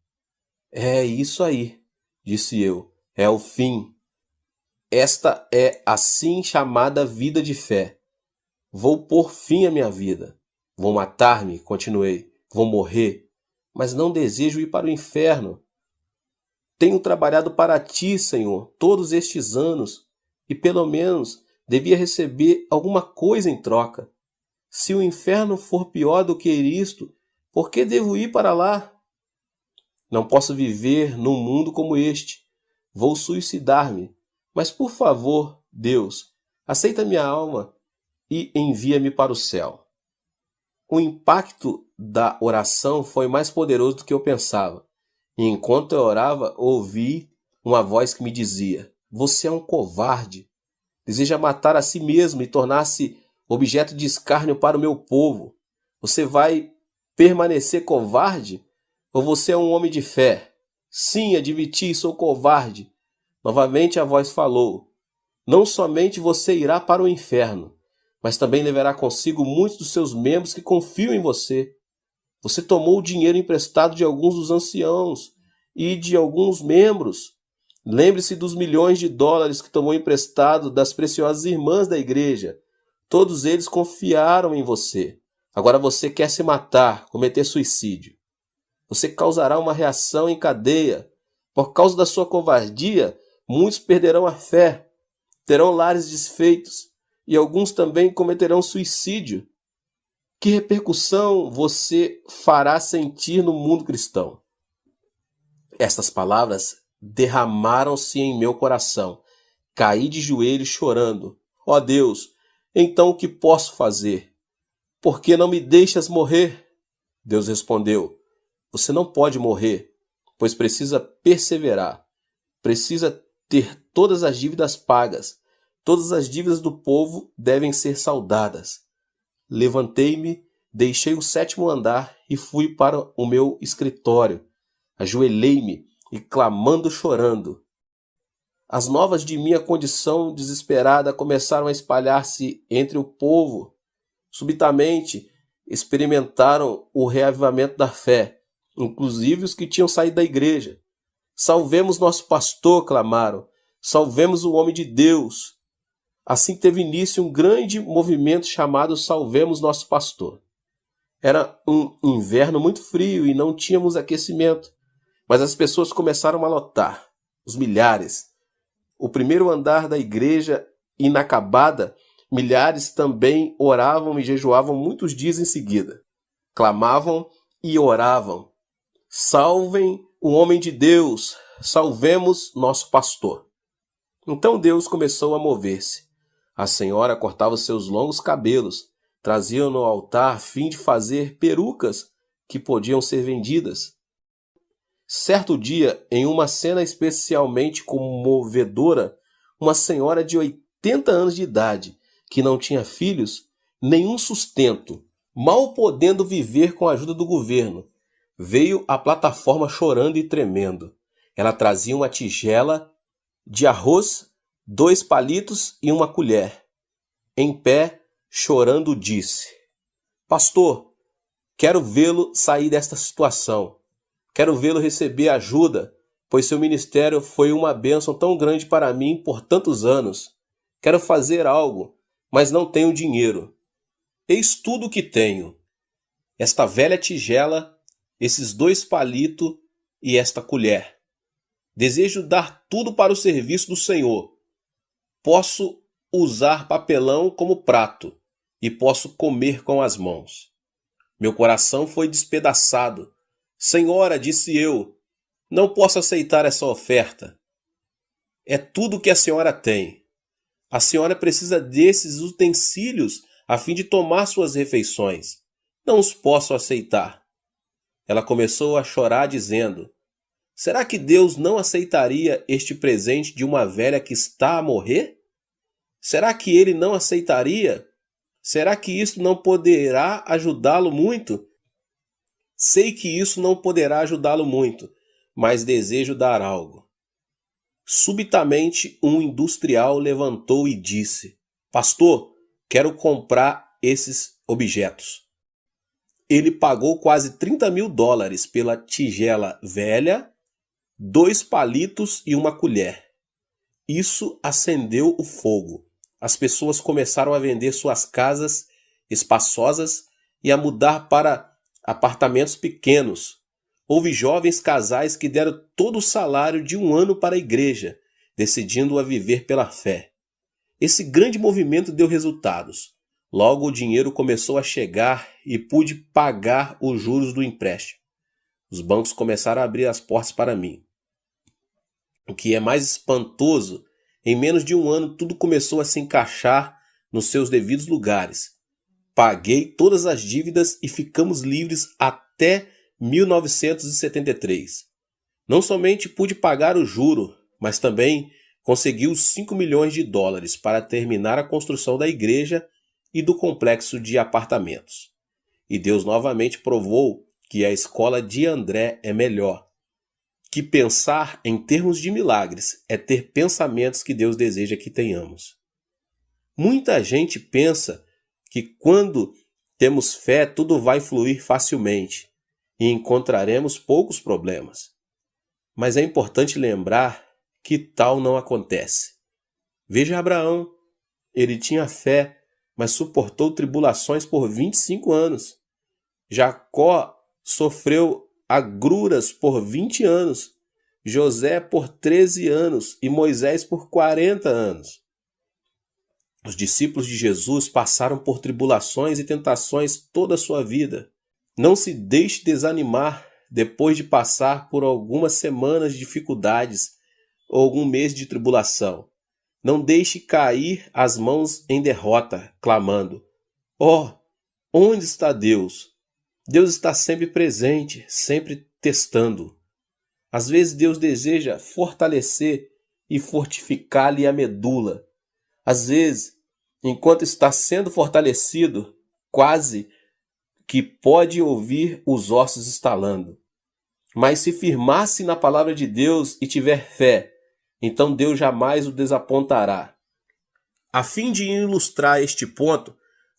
É isso aí, disse eu. É o fim. Esta é a assim chamada vida de fé. Vou pôr fim à minha vida. Vou matar-me, continuei. Vou morrer. mas não desejo ir para o inferno. Tenho trabalhado para ti, Senhor, todos estes anos, e pelo menos devia receber alguma coisa em troca. Se o inferno for pior do que isto, por que devo ir para lá? Não posso viver num mundo como este. Vou suicidar-me. Mas, por favor, Deus, aceita minha alma e envia-me para o céu. O impacto da oração foi mais poderoso do que eu pensava. E enquanto eu orava, ouvi uma voz que me dizia: você é um covarde. Deseja matar a si mesmo e tornar-se objeto de escárnio para o meu povo. Você vai permanecer covarde? Ou você é um homem de fé? Sim, admiti, sou covarde. Novamente a voz falou: não somente você irá para o inferno, mas também levará consigo muitos dos seus membros que confiam em você. Você tomou o dinheiro emprestado de alguns dos anciãos e de alguns membros. Lembre-se dos milhões de dólares que tomou emprestado das preciosas irmãs da igreja. Todos eles confiaram em você. Agora você quer se matar, cometer suicídio. Você causará uma reação em cadeia. Por causa da sua covardia, muitos perderão a fé, terão lares desfeitos e alguns também cometerão suicídio. Que repercussão você fará sentir no mundo cristão? Estas palavras derramaram-se em meu coração. Caí de joelhos chorando. Ó Deus, então o que posso fazer? Por que não me deixas morrer? Deus respondeu: você não pode morrer, pois precisa perseverar. Precisa ter todas as dívidas pagas. Todas as dívidas do povo devem ser saldadas. Levantei-me, deixei o 7º andar e fui para o meu escritório. Ajoelhei-me e clamando chorando. As novas de minha condição desesperada começaram a espalhar-se entre o povo. Subitamente experimentaram o reavivamento da fé, inclusive os que tinham saído da igreja. Salvemos nosso pastor, clamaram. Salvemos o homem de Deus. Assim teve início um grande movimento chamado Salvemos Nosso Pastor. Era um inverno muito frio e não tínhamos aquecimento, mas as pessoas começaram a lotar, os milhares. O primeiro andar da igreja inacabada, milhares também oravam e jejuavam muitos dias em seguida. Clamavam e oravam: salvem o homem de Deus, salvemos nosso pastor. Então Deus começou a mover-se. A senhora cortava seus longos cabelos, trazia no altar a fim de fazer perucas que podiam ser vendidas. Certo dia, em uma cena especialmente comovedora, uma senhora de 80 anos de idade, que não tinha filhos, nenhum sustento, mal podendo viver com a ajuda do governo, veio à plataforma chorando e tremendo. Ela trazia uma tigela de arroz, 2 palitos e uma colher. Em pé, chorando, disse: pastor, quero vê-lo sair desta situação. Quero vê-lo receber ajuda, pois seu ministério foi uma bênção tão grande para mim por tantos anos. Quero fazer algo, mas não tenho dinheiro. Eis tudo o que tenho: esta velha tigela, esses 2 palitos e esta colher. Desejo dar tudo para o serviço do Senhor. Posso usar papelão como prato e posso comer com as mãos. Meu coração foi despedaçado. Senhora, disse eu, não posso aceitar essa oferta. É tudo que a senhora tem. A senhora precisa desses utensílios a fim de tomar suas refeições. Não os posso aceitar. Ela começou a chorar dizendo: será que Deus não aceitaria este presente de uma velha que está a morrer? Será que ele não aceitaria? Será que isso não poderá ajudá-lo muito? Sei que isso não poderá ajudá-lo muito, mas desejo dar algo. Subitamente um industrial levantou e disse: pastor, quero comprar esses objetos. Ele pagou quase $30.000 pela tigela velha, 2 palitos e uma colher. Isso acendeu o fogo. As pessoas começaram a vender suas casas espaçosas e a mudar para apartamentos pequenos. Houve jovens casais que deram todo o salário de um ano para a igreja, decidindo a viver pela fé. Esse grande movimento deu resultados. Logo o dinheiro começou a chegar e pude pagar os juros do empréstimo. Os bancos começaram a abrir as portas para mim. O que é mais espantoso, em menos de um ano tudo começou a se encaixar nos seus devidos lugares. Paguei todas as dívidas e ficamos livres até 1973. Não somente pude pagar o juro, mas também consegui os 5 milhões de dólares para terminar a construção da igreja e do complexo de apartamentos. E Deus novamente provou que a escola de André é melhor. Que pensar em termos de milagres é ter pensamentos que Deus deseja que tenhamos. Muita gente pensa que quando temos fé tudo vai fluir facilmente e encontraremos poucos problemas. Mas é importante lembrar que tal não acontece. Veja Abraão, ele tinha fé, mas suportou tribulações por 25 anos. Jacó sofreu agruras por 20 anos, José por 13 anos e Moisés por 40 anos. Os discípulos de Jesus passaram por tribulações e tentações toda a sua vida. Não se deixe desanimar depois de passar por algumas semanas de dificuldades ou algum mês de tribulação. Não deixe cair as mãos em derrota, clamando: "Oh, onde está Deus?" Deus está sempre presente, sempre testando. Às vezes Deus deseja fortalecer e fortificar-lhe a medula. Às vezes, enquanto está sendo fortalecido, quase que pode ouvir os ossos estalando. Mas se firmar-se na palavra de Deus e tiver fé, então Deus jamais o desapontará. A fim de ilustrar este ponto,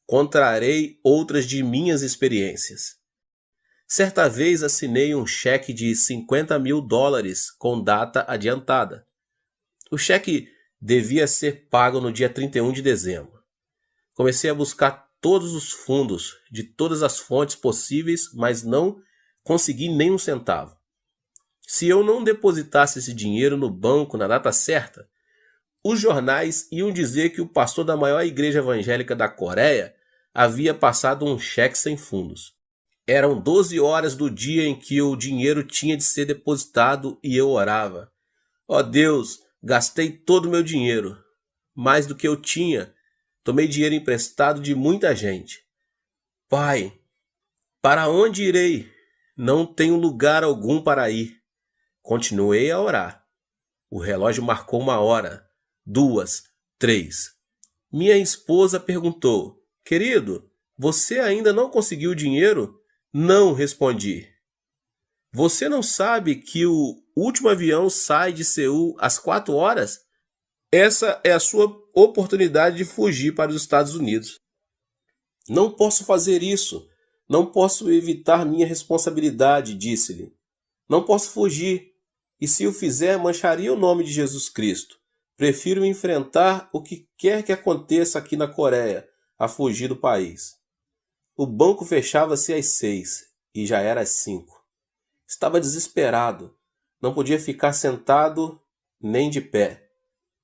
contarei outras de minhas experiências. Certa vez assinei um cheque de 50 mil dólares com data adiantada. O cheque devia ser pago no dia 31 de dezembro. Comecei a buscar todos os fundos de todas as fontes possíveis, mas não consegui nem um centavo. Se eu não depositasse esse dinheiro no banco na data certa, os jornais iam dizer que o pastor da maior igreja evangélica da Coreia havia passado um cheque sem fundos. Eram 12 horas do dia em que o dinheiro tinha de ser depositado e eu orava: "Ó Deus, gastei todo o meu dinheiro, mais do que eu tinha. Tomei dinheiro emprestado de muita gente. Pai, para onde irei? Não tenho lugar algum para ir." Continuei a orar. O relógio marcou 1 hora, 2, 3. Minha esposa perguntou: "Querido, você ainda não conseguiu o dinheiro?" "Não", respondi. "Você não sabe que o último avião sai de Seul às 4 horas? Essa é a sua oportunidade de fugir para os Estados Unidos." "Não posso fazer isso. Não posso evitar minha responsabilidade", disse-lhe. "Não posso fugir. E se o fizer, mancharia o nome de Jesus Cristo. Prefiro enfrentar o que quer que aconteça aqui na Coreia, a fugir do país." O banco fechava-se às 6 e já era às 5. Estava desesperado. Não podia ficar sentado nem de pé.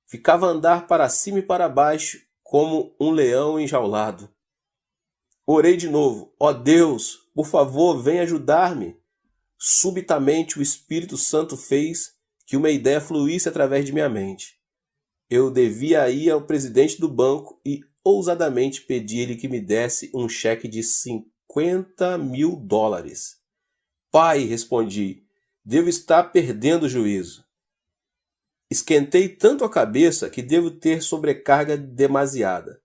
Ficava a andar para cima e para baixo como um leão enjaulado. Orei de novo: "Ó Deus, por favor, vem ajudar-me." Subitamente o Espírito Santo fez que uma ideia fluísse através de minha mente. Eu devia ir ao presidente do banco e ousadamente pedi-lhe que me desse um cheque de 50 mil dólares. "Pai", respondi, "devo estar perdendo o juízo. Esquentei tanto a cabeça que devo ter sobrecarga demasiada.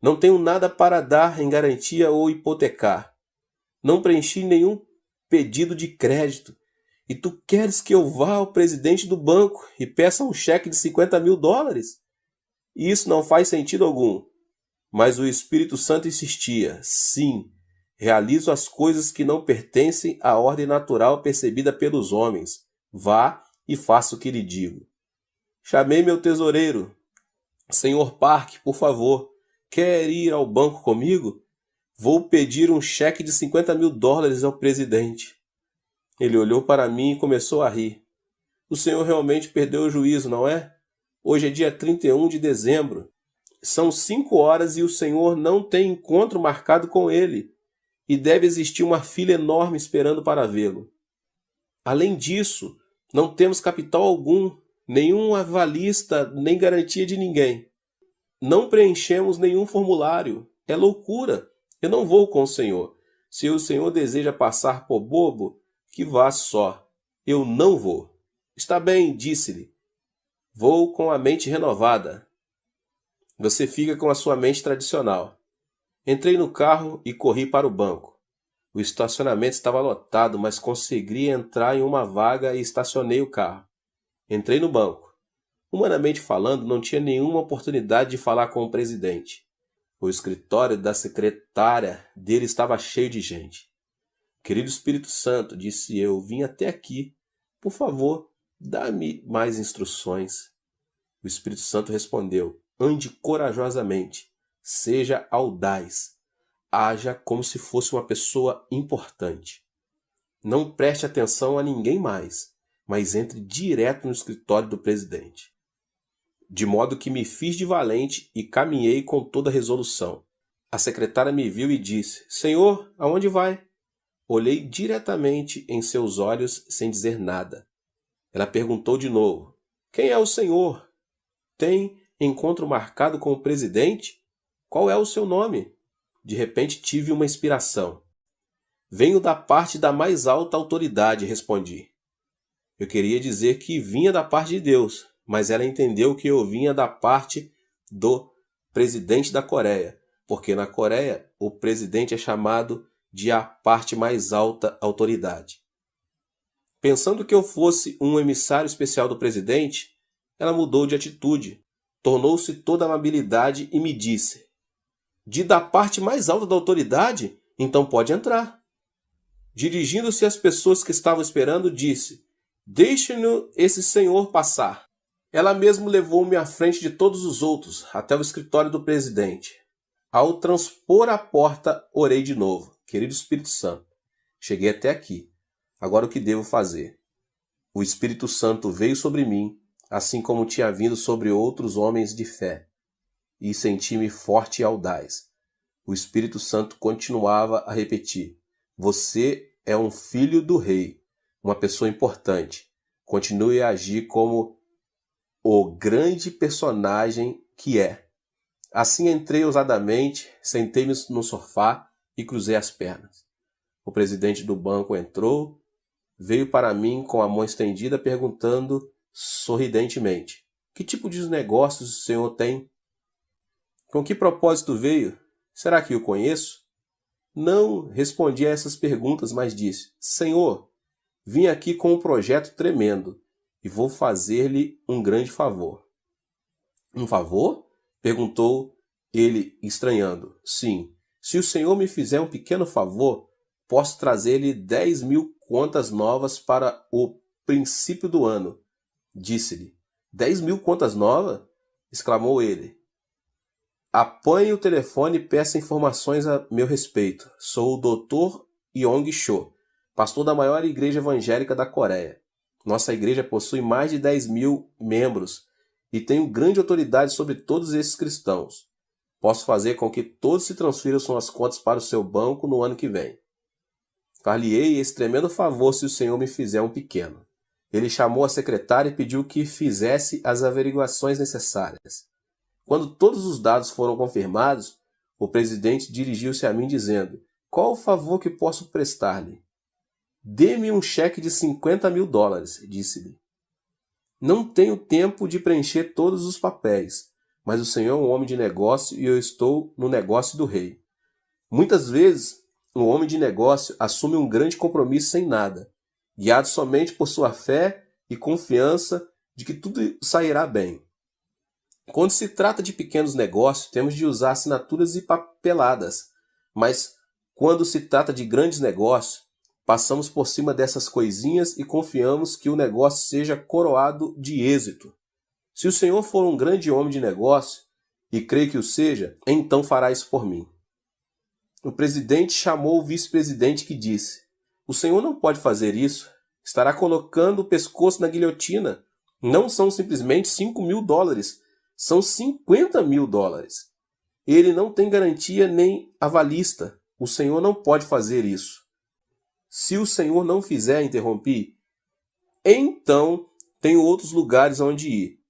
Não tenho nada para dar em garantia ou hipotecar. Não preenchi nenhum pedido de crédito. E tu queres que eu vá ao presidente do banco e peça um cheque de 50 mil dólares? Isso não faz sentido algum." Mas o Espírito Santo insistia: "Sim, realizo as coisas que não pertencem à ordem natural percebida pelos homens. Vá e faça o que lhe digo." Chamei meu tesoureiro: "Senhor Park, por favor, quer ir ao banco comigo? Vou pedir um cheque de 50 mil dólares ao presidente." Ele olhou para mim e começou a rir. O senhor realmente perdeu o juízo, não é? Hoje é dia 31 de dezembro. São 5 horas e o senhor não tem encontro marcado com ele. E deve existir uma fila enorme esperando para vê-lo. Além disso, não temos capital algum, nenhum avalista, nem garantia de ninguém. Não preenchemos nenhum formulário. É loucura. Eu não vou com o senhor. Se o senhor deseja passar por bobo, que vá só. Eu não vou. Está bem, disse-lhe. Vou com a mente renovada. Você fica com a sua mente tradicional. Entrei no carro e corri para o banco. O estacionamento estava lotado, mas consegui entrar em uma vaga e estacionei o carro. Entrei no banco. Humanamente falando, não tinha nenhuma oportunidade de falar com o presidente. O escritório da secretária dele estava cheio de gente. Querido Espírito Santo, disse eu, vim até aqui. Por favor, dá-me mais instruções. O Espírito Santo respondeu, ande corajosamente, seja audaz, haja como se fosse uma pessoa importante. Não preste atenção a ninguém mais, mas entre direto no escritório do presidente. De modo que me fiz de valente e caminhei com toda a resolução. A secretária me viu e disse, Senhor, aonde vai? Olhei diretamente em seus olhos sem dizer nada. Ela perguntou de novo, quem é o senhor? Tem encontro marcado com o presidente? Qual é o seu nome? De repente tive uma inspiração. Venho da parte da mais alta autoridade, respondi. Eu queria dizer que vinha da parte de Deus, mas ela entendeu que eu vinha da parte do presidente da Coreia, porque na Coreia o presidente é chamado de a parte mais alta autoridade. Pensando que eu fosse um emissário especial do presidente, ela mudou de atitude, tornou-se toda amabilidade e me disse, de da parte mais alta da autoridade? Então pode entrar. Dirigindo-se às pessoas que estavam esperando, disse, deixe-no esse senhor passar. Ela mesmo levou-me à frente de todos os outros, até o escritório do presidente. Ao transpor a porta, orei de novo. Querido Espírito Santo, cheguei até aqui. Agora o que devo fazer? O Espírito Santo veio sobre mim, assim como tinha vindo sobre outros homens de fé, e senti-me forte e audaz. O Espírito Santo continuava a repetir, você é um filho do rei, uma pessoa importante. Continue a agir como o grande personagem que é. Assim entrei ousadamente, sentei-me no sofá e cruzei as pernas. O presidente do banco entrou, veio para mim com a mão estendida perguntando sorridentemente, que tipo de negócios o senhor tem? Com que propósito veio? Será que o conheço? Não respondi a essas perguntas, mas disse, Senhor, vim aqui com um projeto tremendo e vou fazer-lhe um grande favor. Um favor? Perguntou ele, estranhando. Sim, se o senhor me fizer um pequeno favor, posso trazer-lhe 10.000 contas novas para o princípio do ano. Disse-lhe, 10.000 contas novas? Exclamou ele. Apanhe o telefone e peça informações a meu respeito. Sou o Dr. Yong Cho, pastor da maior igreja evangélica da Coreia. Nossa igreja possui mais de 10.000 membros e tenho grande autoridade sobre todos esses cristãos. Posso fazer com que todos se transfiram suas contas para o seu banco no ano que vem. Far-lhe-ei esse tremendo favor se o senhor me fizer um pequeno. Ele chamou a secretária e pediu que fizesse as averiguações necessárias. Quando todos os dados foram confirmados, o presidente dirigiu-se a mim dizendo, qual o favor que posso prestar-lhe? Dê-me um cheque de $50.000, disse-lhe. Não tenho tempo de preencher todos os papéis, mas o senhor é um homem de negócio e eu estou no negócio do rei. Muitas vezes, um homem de negócio assume um grande compromisso sem nada, guiado somente por sua fé e confiança de que tudo sairá bem. Quando se trata de pequenos negócios, temos de usar assinaturas e papeladas, mas quando se trata de grandes negócios, passamos por cima dessas coisinhas e confiamos que o negócio seja coroado de êxito. Se o senhor for um grande homem de negócio, e creio que o seja, então fará isso por mim. O presidente chamou o vice-presidente que disse, O Senhor não pode fazer isso. Estará colocando o pescoço na guilhotina. Não são simplesmente $5.000, são $50.000. Ele não tem garantia nem avalista. O Senhor não pode fazer isso. Se o Senhor não fizer, interrompi, então tenho outros lugares onde ir.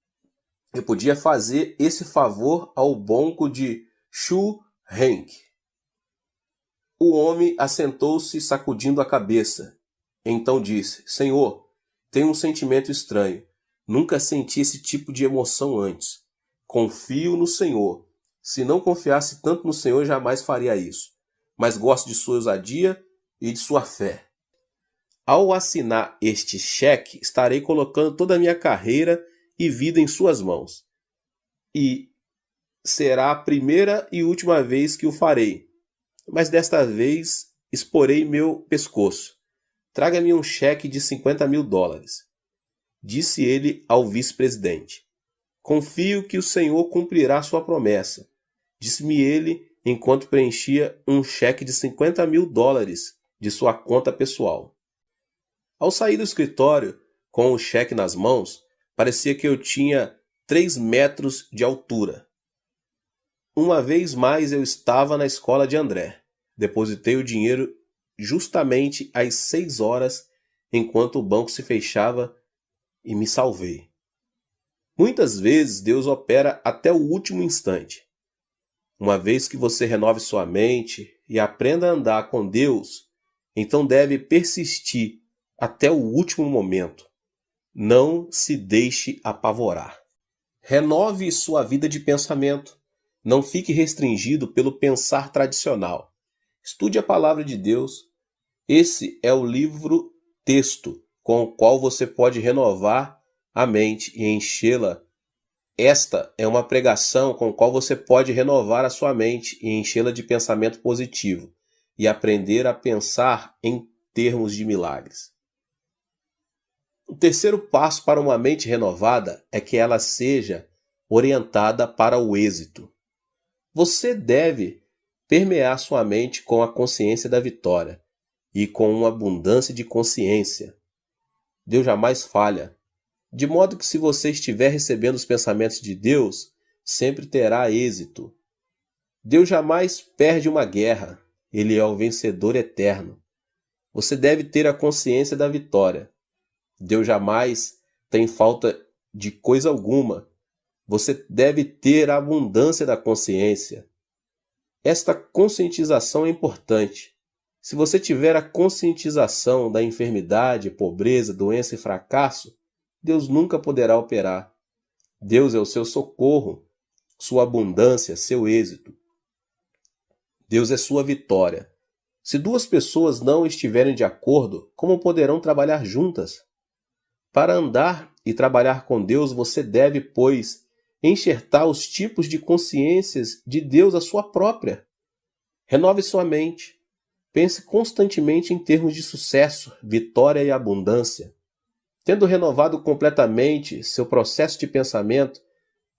Eu podia fazer esse favor ao banco de Shu Henk. O homem assentou-se sacudindo a cabeça. Então disse, Senhor, tenho um sentimento estranho. Nunca senti esse tipo de emoção antes. Confio no Senhor. Se não confiasse tanto no Senhor, jamais faria isso. Mas gosto de sua ousadia e de sua fé. Ao assinar este cheque, estarei colocando toda a minha carreira e vida em suas mãos. E será a primeira e última vez que o farei. Mas desta vez exporei meu pescoço. Traga-me um cheque de $50.000. Disse ele ao vice-presidente. Confio que o Senhor cumprirá sua promessa. Disse-me ele enquanto preenchia um cheque de $50.000 de sua conta pessoal. Ao sair do escritório, com o cheque nas mãos, parecia que eu tinha 3 metros de altura. Uma vez mais eu estava na escola de André. Depositei o dinheiro justamente às 6 horas, enquanto o banco se fechava, e me salvei. Muitas vezes Deus opera até o último instante. Uma vez que você renove sua mente e aprenda a andar com Deus, então deve persistir até o último momento. Não se deixe apavorar. Renove sua vida de pensamento. Não fique restringido pelo pensar tradicional. Estude a palavra de Deus. Esse é o livro-texto com o qual você pode renovar a mente e enchê-la. Esta é uma pregação com a qual você pode renovar a sua mente e enchê-la de pensamento positivo e aprender a pensar em termos de milagres. O terceiro passo para uma mente renovada é que ela seja orientada para o êxito. Você deve permear sua mente com a consciência da vitória e com uma abundância de consciência. Deus jamais falha, de modo que se você estiver recebendo os pensamentos de Deus, sempre terá êxito. Deus jamais perde uma guerra, Ele é o vencedor eterno. Você deve ter a consciência da vitória. Deus jamais tem falta de coisa alguma. Você deve ter a abundância da consciência. Esta conscientização é importante. Se você tiver a conscientização da enfermidade, pobreza, doença e fracasso, Deus nunca poderá operar. Deus é o seu socorro, sua abundância, seu êxito. Deus é sua vitória. Se duas pessoas não estiverem de acordo, como poderão trabalhar juntas? Para andar e trabalhar com Deus, você deve, pois, enxertar os tipos de consciências de Deus à sua própria. Renove sua mente. Pense constantemente em termos de sucesso, vitória e abundância. Tendo renovado completamente seu processo de pensamento,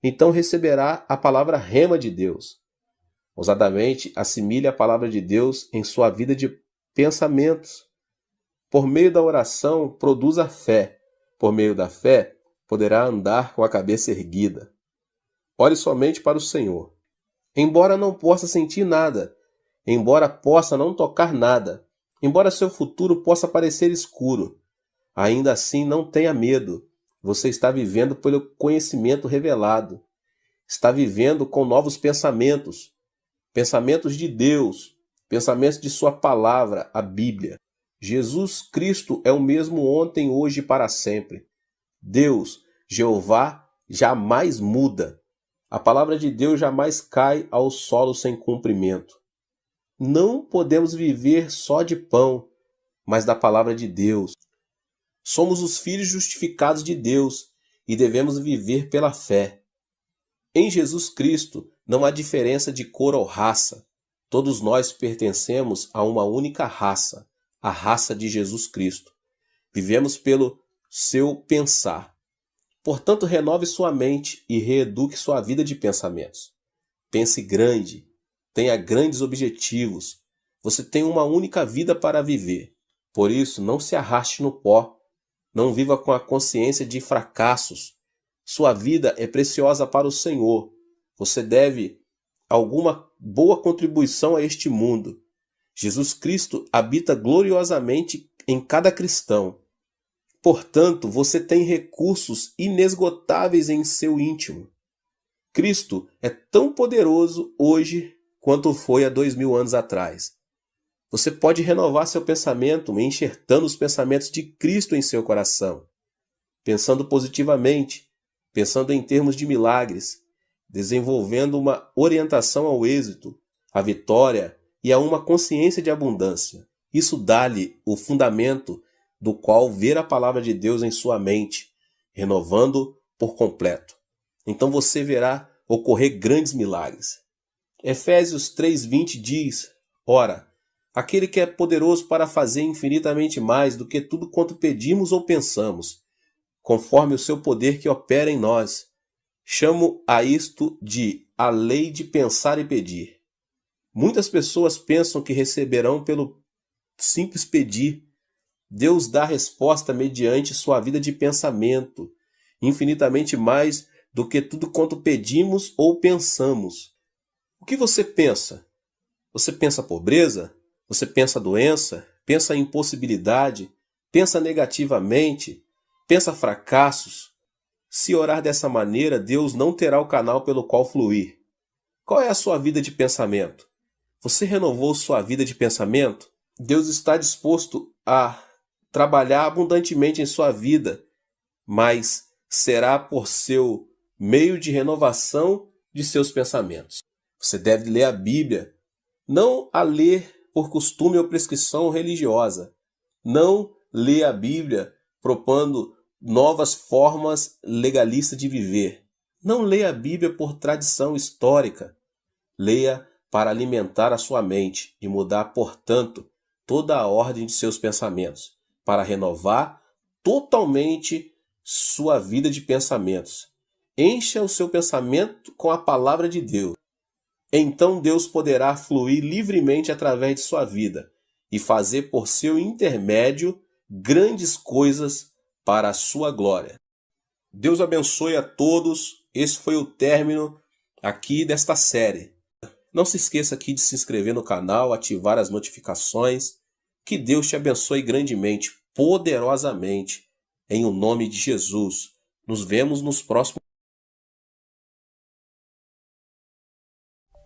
então receberá a palavra rema de Deus. Ousadamente, assimile a palavra de Deus em sua vida de pensamentos. Por meio da oração, produza fé. Por meio da fé, poderá andar com a cabeça erguida. Olhe somente para o Senhor. Embora não possa sentir nada, embora possa não tocar nada, embora seu futuro possa parecer escuro, ainda assim não tenha medo. Você está vivendo pelo conhecimento revelado. Está vivendo com novos pensamentos. Pensamentos de Deus, pensamentos de sua palavra, a Bíblia. Jesus Cristo é o mesmo ontem, hoje e para sempre. Deus, Jeová, jamais muda. A palavra de Deus jamais cai ao solo sem cumprimento. Não podemos viver só de pão, mas da palavra de Deus. Somos os filhos justificados de Deus e devemos viver pela fé. Em Jesus Cristo não há diferença de cor ou raça. Todos nós pertencemos a uma única raça, a raça de Jesus Cristo. Vivemos pelo seu pensar. Portanto, renove sua mente e reeduque sua vida de pensamentos. Pense grande, tenha grandes objetivos. Você tem uma única vida para viver. Por isso, não se arraste no pó. Não viva com a consciência de fracassos. Sua vida é preciosa para o Senhor. Você deve alguma boa contribuição a este mundo. Jesus Cristo habita gloriosamente em cada cristão. Portanto, você tem recursos inesgotáveis em seu íntimo. Cristo é tão poderoso hoje quanto foi há 2000 anos atrás. Você pode renovar seu pensamento enxertando os pensamentos de Cristo em seu coração, pensando positivamente, pensando em termos de milagres, desenvolvendo uma orientação ao êxito, à vitória e a uma consciência de abundância. Isso dá-lhe o fundamento do qual ver a palavra de Deus em sua mente, renovando por completo. Então você verá ocorrer grandes milagres. Efésios 3:20 diz: Ora, aquele que é poderoso para fazer infinitamente mais do que tudo quanto pedimos ou pensamos, conforme o seu poder que opera em nós. Chamo a isto de a lei de pensar e pedir. Muitas pessoas pensam que receberão pelo simples pedir. Deus dá resposta mediante sua vida de pensamento, infinitamente mais do que tudo quanto pedimos ou pensamos. O que você pensa? Você pensa pobreza? Você pensa doença? Pensa impossibilidade? Pensa negativamente? Pensa fracassos? Se orar dessa maneira, Deus não terá o canal pelo qual fluir. Qual é a sua vida de pensamento? Você renovou sua vida de pensamento? Deus está disposto a trabalhar abundantemente em sua vida, mas será por seu meio de renovação de seus pensamentos. Você deve ler a Bíblia, não a ler por costume ou prescrição religiosa. Não ler a Bíblia propondo novas formas legalistas de viver. Não leia a Bíblia por tradição histórica. Leia para alimentar a sua mente e mudar, portanto, toda a ordem de seus pensamentos, para renovar totalmente sua vida de pensamentos. Encha o seu pensamento com a palavra de Deus. Então Deus poderá fluir livremente através de sua vida e fazer por seu intermédio grandes coisas para a sua glória. Deus abençoe a todos. Esse foi o término aqui desta série. Não se esqueça aqui de se inscrever no canal, ativar as notificações. Que Deus te abençoe grandemente, poderosamente, em o nome de Jesus. Nos vemos nos próximos.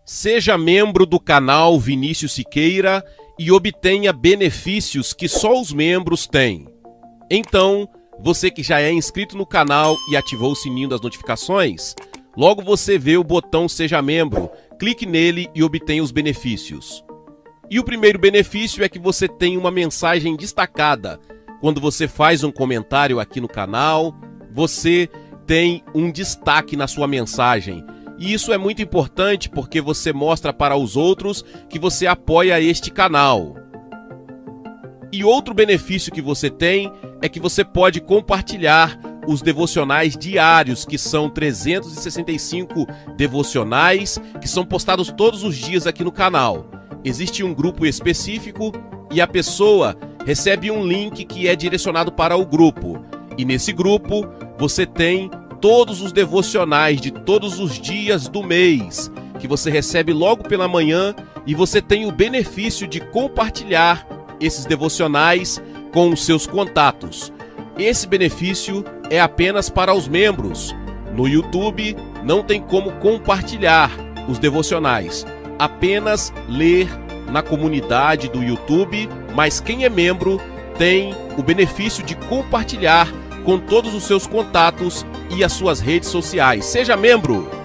Seja membro do canal Vinícius Siqueira e obtenha benefícios que só os membros têm. Então, você que já é inscrito no canal e ativou o sininho das notificações, logo você vê o botão Seja Membro, clique nele e obtenha os benefícios. E o primeiro benefício é que você tem uma mensagem destacada. Quando você faz um comentário aqui no canal, você tem um destaque na sua mensagem. E isso é muito importante porque você mostra para os outros que você apoia este canal. E outro benefício que você tem é que você pode compartilhar os devocionais diários, que são 365 devocionais, que são postados todos os dias aqui no canal. Existe um grupo específico e a pessoa recebe um link que é direcionado para o grupo. E nesse grupo você tem todos os devocionais de todos os dias do mês, que você recebe logo pela manhã, e você tem o benefício de compartilhar esses devocionais com os seus contatos. Esse benefício é apenas para os membros. No YouTube não tem como compartilhar os devocionais, apenas ler na comunidade do YouTube, mas quem é membro tem o benefício de compartilhar com todos os seus contatos e as suas redes sociais. Seja membro!